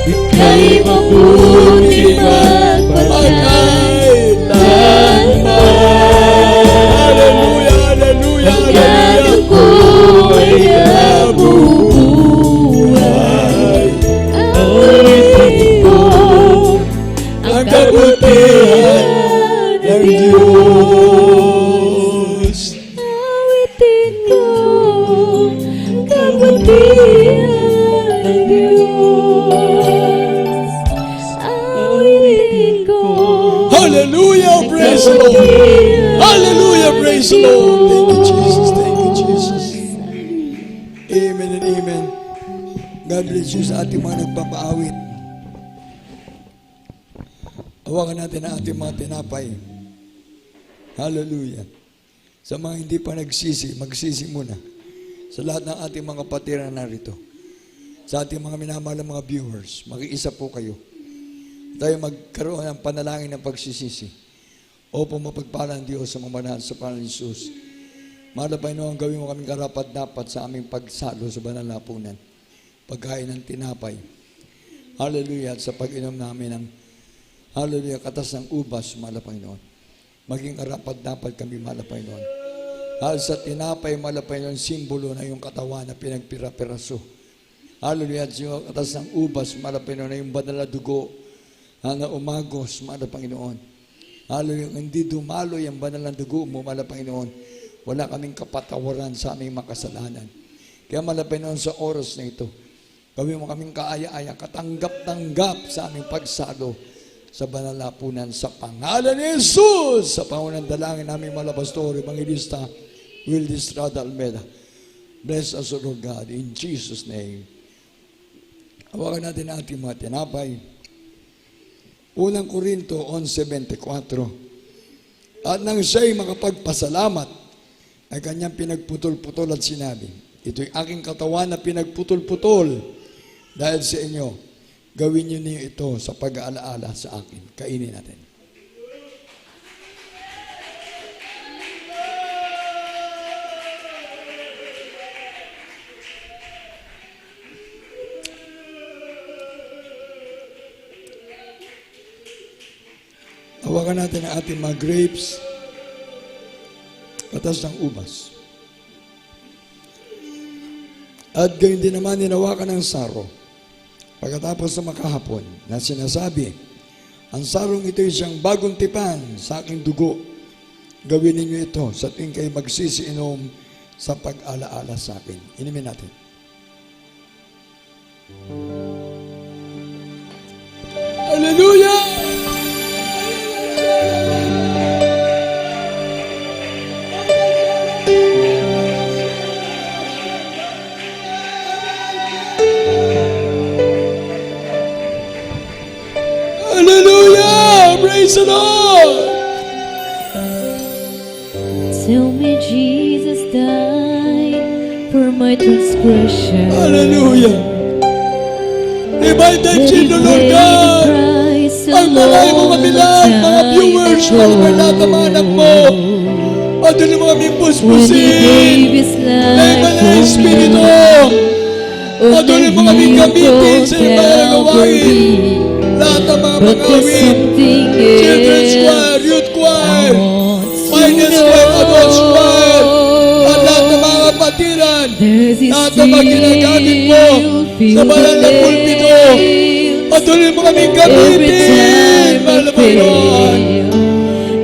ika'y mabuti at Hallelujah, hallelujah, hanggang hallelujah. ako'y nabubuhay, awitin ko ang kabutihan ng Diyos. Awitin ko ang kabutihan ng Diyos. Awitin ko. Hallelujah, praise the Lord. Hallelujah, praise the Lord. Thank you, Jesus. Thank you, Jesus. Amen and amen. God bless you sa ating mga nagpapaawit. Hawakan natin ang ating mga tinapay. Hallelujah. Sa mga hindi pa nagsisi, magsisi muna. Sa lahat ng ating mga patira narito. Sa ating mga minamahal mga viewers, mag-iisa po kayo. Tayo magkaroon ng panalangin ng pagsisisi. Opo, mapagpala ang Diyos sa mga banal sa pangalan ni Jesus. Mahal na Panginoon, gawin mo kaming karapat-dapat sa aming pagsalo sa banal na hapunan. Pagkain ng tinapay. Hallelujah. At sa pag-inom namin ng hallelujah, katas ng ubas, mahal na Panginoon. Maging karapat-dapat kami, mahal na Panginoon. Sa tinapay, mahal na Panginoon, simbolo na yung katawan na pinagpira-piraso. Hallelujah. At yung katas ng ubas, mahal na Panginoon, na yung banal na dugo na umagos, mahal na Panginoon. Hallelujah. Hindi dumaloy ang banal ng dugo mo, mahal na Panginoon. Wala kaming kapatawaran sa aming makasalanan. Kaya mahal na Panginoon, sa oras na ito, gawin mo kaming kaaya-aya, katanggap-tanggap sa aming pagsalo sa banal na hapunan sa pangalan ni Jesus. Sa pangunan dalangin namin mga pastor, Evangelista Will Estrada Almeida. Bless us, O Lord God, in Jesus' name. Hawakan natin ang ating mga tinapay. Unang Korinto 11:24. At nang siya'y makapagpasalamat, ay kanyang pinagputol-putol at sinabi, ito'y aking katawan na pinagputol-putol dahil sa inyo. Gawin niyo ito sa pag-aalaala sa akin. Kainin natin. Hawakan natin ang ating mga grapes, katas ng ubas. At gayon din naman ninawakan ng saro. Pagkatapos na makahapon na sinasabi, ang sarong ito ay siyang bagong tipan sa aking dugo. Gawin ninyo ito sa tuwing kayo magsisiinom sa pag-alaala sa akin. Inumin natin. Hallelujah! Hallelujah! Praise the Lord! Tell me Jesus died for my transgression. Hallelujah! Revive thy children, Lord God! Ang marami mong kabilang, mga viewers, mga lahat ng mga anak mo, patuloy mo kami puspusin, na iba na Espiritu, patuloy mo kami gamitin sa iba na gawain, lahat ng mga pag-awin, children's choir, youth choir, finance choir, adults choir, at lahat ng mga kapatiran, lahat ng mga ginagamit mo sa banal na pulpito, patuloy mo kami gamitin, mahal na Panginoon.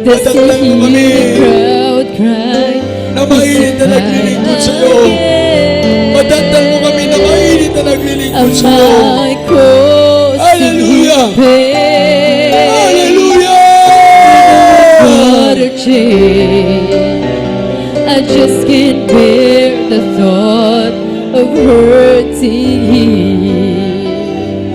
Madagdag mo kami na mainit na naglilingkod sa iyo. Madagdag mo kami na mainit na naglilingkod sa iyo. Hallelujah! Hallelujah! I just can't bear the thought of hurting him.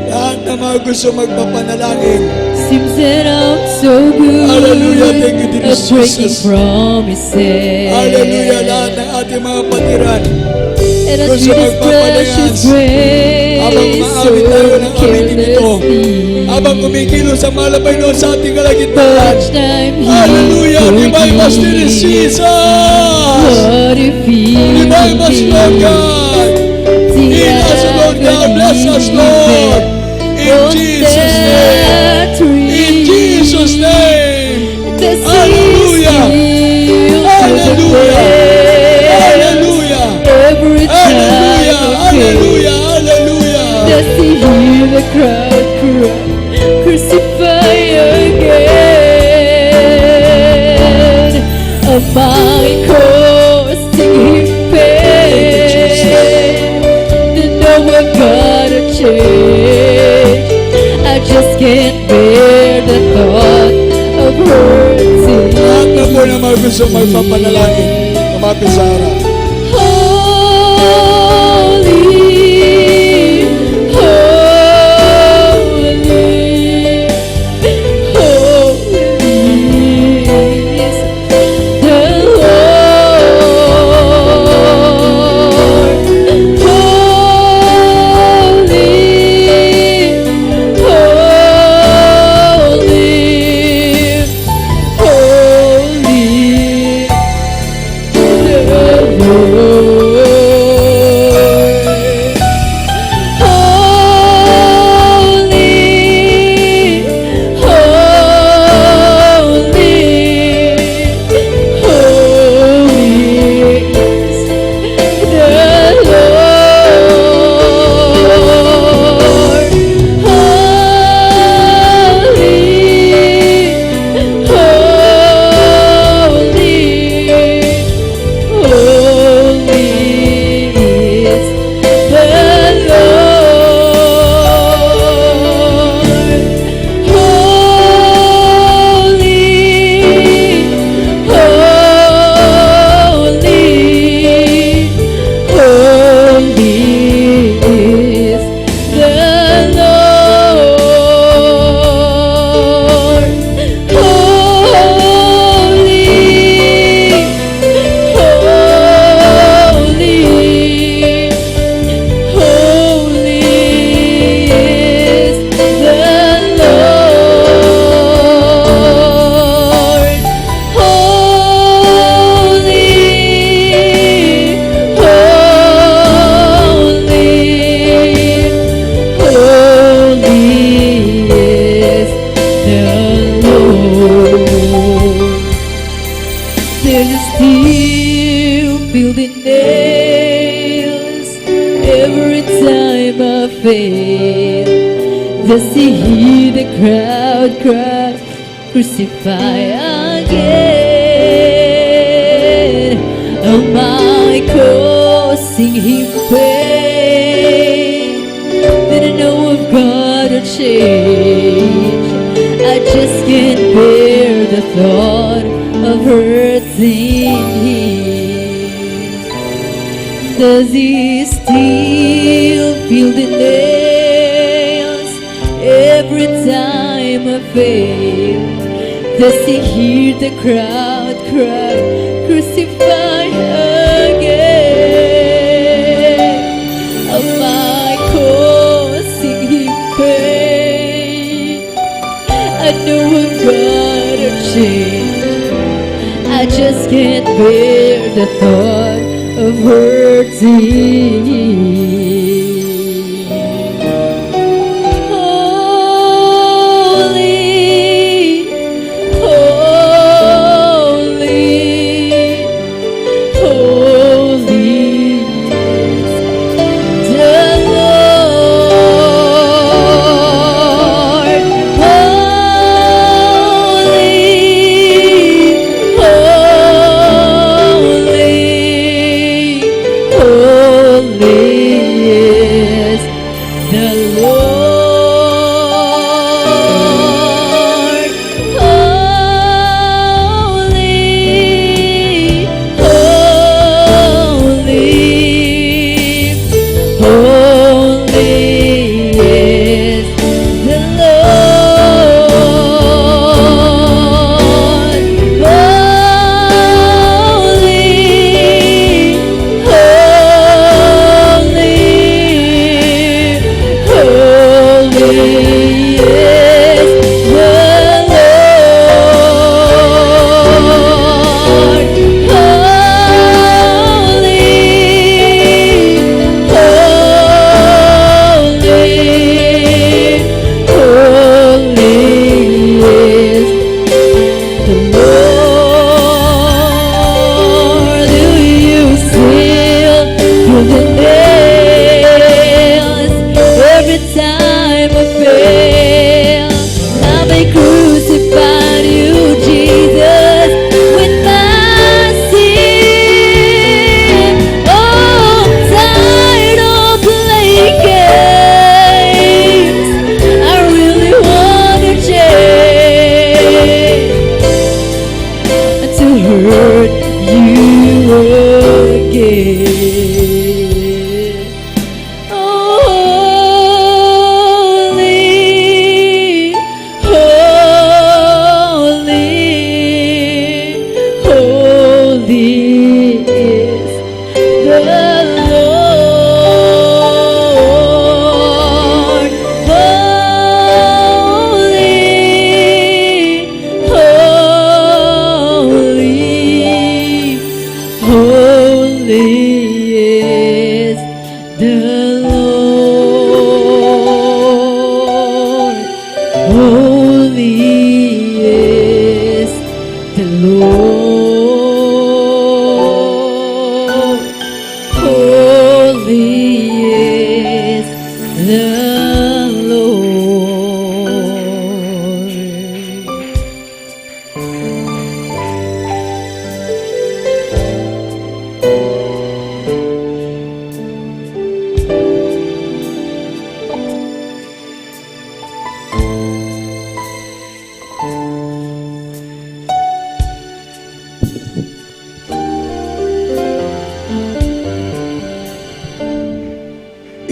Lahat na mga gusto magpapanalangin, Seems that I'm so good Hallelujah. Thank you, dear at breaking Jesus. promises. hallelujah, lahat ng ating mga patiran, And I gusto treat His magpapalayas. precious Habang grace so maawit tayo ng awitin ito, carelessly. habang kumikilos ang malabay noon sa ating kalagitnaan. Each time He Hallelujah! Revive us, dear forgives. Jesus! What if He Revive us, Lord God! Heal us, Lord God! Bless us, Lord! In Jesus' name! In Jesus' name! Hallelujah! Hallelujah! Hallelujah! Every time Hallelujah! I pray, Hallelujah! Hallelujah! does He hear the crowd cry, crucify again? Am I causing Him pain? Then know I've gotta change. I just can't bear the thought of hurting. Lahat na po na mga gusto magpapanalangin, kumapit sa harap. Holy, holy, holy is the Lord. Holy, holy, holy, the Lord. There's a steel filled in nails every time I fail. Does he hear the crowd cry, crucify again? Am I causing him pain? Then I know I've got to change. I just can't bear the thought of hurting him. Does he still feel the nails every time I fail? Does he hear the crowd cry, crucify again? Am I causing him pain? I know I've got to change. I just can't bear the thought of hurting him. Holy, holy, holy is the Lord.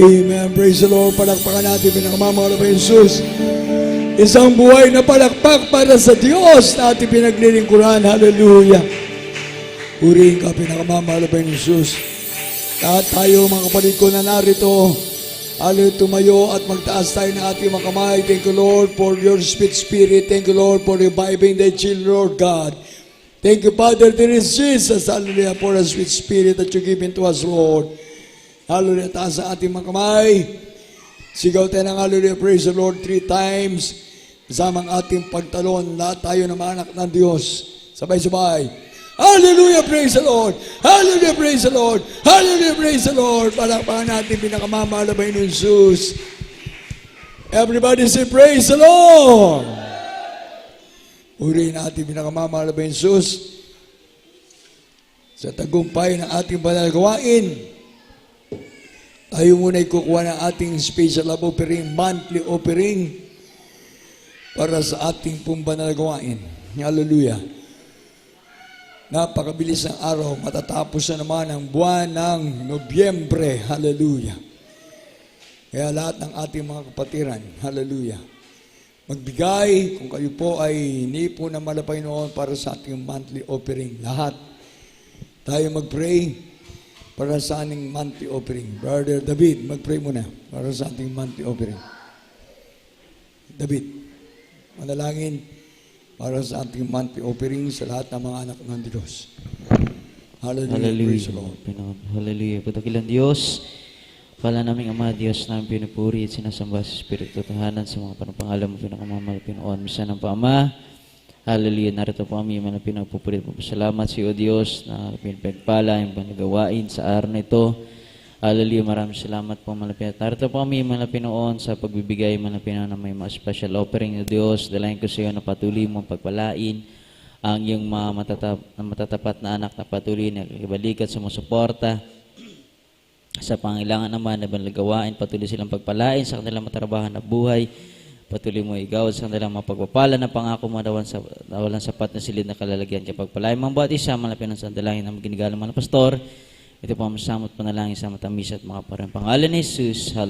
Amen. Praise the Lord. Palakpakan natin pinakamamahal na Jesus. Isang buhay na palakpak para sa Diyos na ating pinaglilingkuran. Hallelujah. Purihin ka, pinakamamahal na Jesus. Lahat tayo, mga kapatid ko na narito, hallelujah, tumayo at magtaas tayo ng ating mga kamay. Thank you, Lord, for your sweet spirit. Thank you, Lord, for reviving the children, Lord God. Thank you, Father, there is Jesus, hallelujah, for a sweet spirit that you give into us, Lord. Hallelujah, taas ang ating mga kamay. Sigaw tayo ng hallelujah, praise the Lord 3 times. Kasama ang ating pagtalon, lahat tayo na mga anak ng Diyos. Sabay-sabay. Hallelujah, praise the Lord. Hallelujah, praise the Lord. Hallelujah, praise the Lord. Palakpakan natin pinakamamahal na Panginoon Jesus. Everybody say, praise the Lord. Purihin natin pinakamamahal na Panginoon Jesus. Sa tagumpay ng ating banal na gawain, tayo muna kukuha ng ating special love offering, monthly offering, para sa ating pong banal na gawain. Hallelujah. Napakabilis ng araw, matatapos na naman ang buwan ng Nobyembre. Hallelujah. Kaya lahat ng ating mga kapatiran, hallelujah, magbigay kung kayo po ay nipo na malapay noon para sa ating monthly offering. Lahat. Tayo mag-pray para sa ating monthly offering. Brother David, mag-pray muna para sa ating monthly offering. David, manalangin para sa ating monthly offering sa lahat ng mga anak ng Diyos. Hallelujah. Praise the Lord. Hallelujah. Putakilan Diyos, pala naming Ama, Diyos namin pinupuri at sinasamba sa Espiritu tahanan sa mga panapangalan mo pinakamamahal Pinoon. Misa ng Paama. Hallelujah. Narito po kami man pinagpupuri at papasalamat sa iyo, Diyos, na pinagpala yung panagawain sa araw na ito. Hallelujah, maraming salamat po malapit. Narito po kami malapit noon sa pagbibigay malapit na may mga special offering ng Diyos. Dalayan ko sa iyo na patuloy mong pagpalain ang iyong mga matatapat na anak na patuloy na ibalikat sa suporta sa pangailangan naman na banlagawain. Patuloy silang pagpalain sa kanilang matrabahan na buhay. Patuloy mo igawad sa kanilang mapagpapala na pangako mo na walang sapat na silid na kalalagyan. Kaya pagpalain mga bawat isa malapit ng sandalangin na maginigalang mga pastor. Ito po ang masamot panalangin sa matamis at mga parang pangalan ni Jesus. Hallelujah.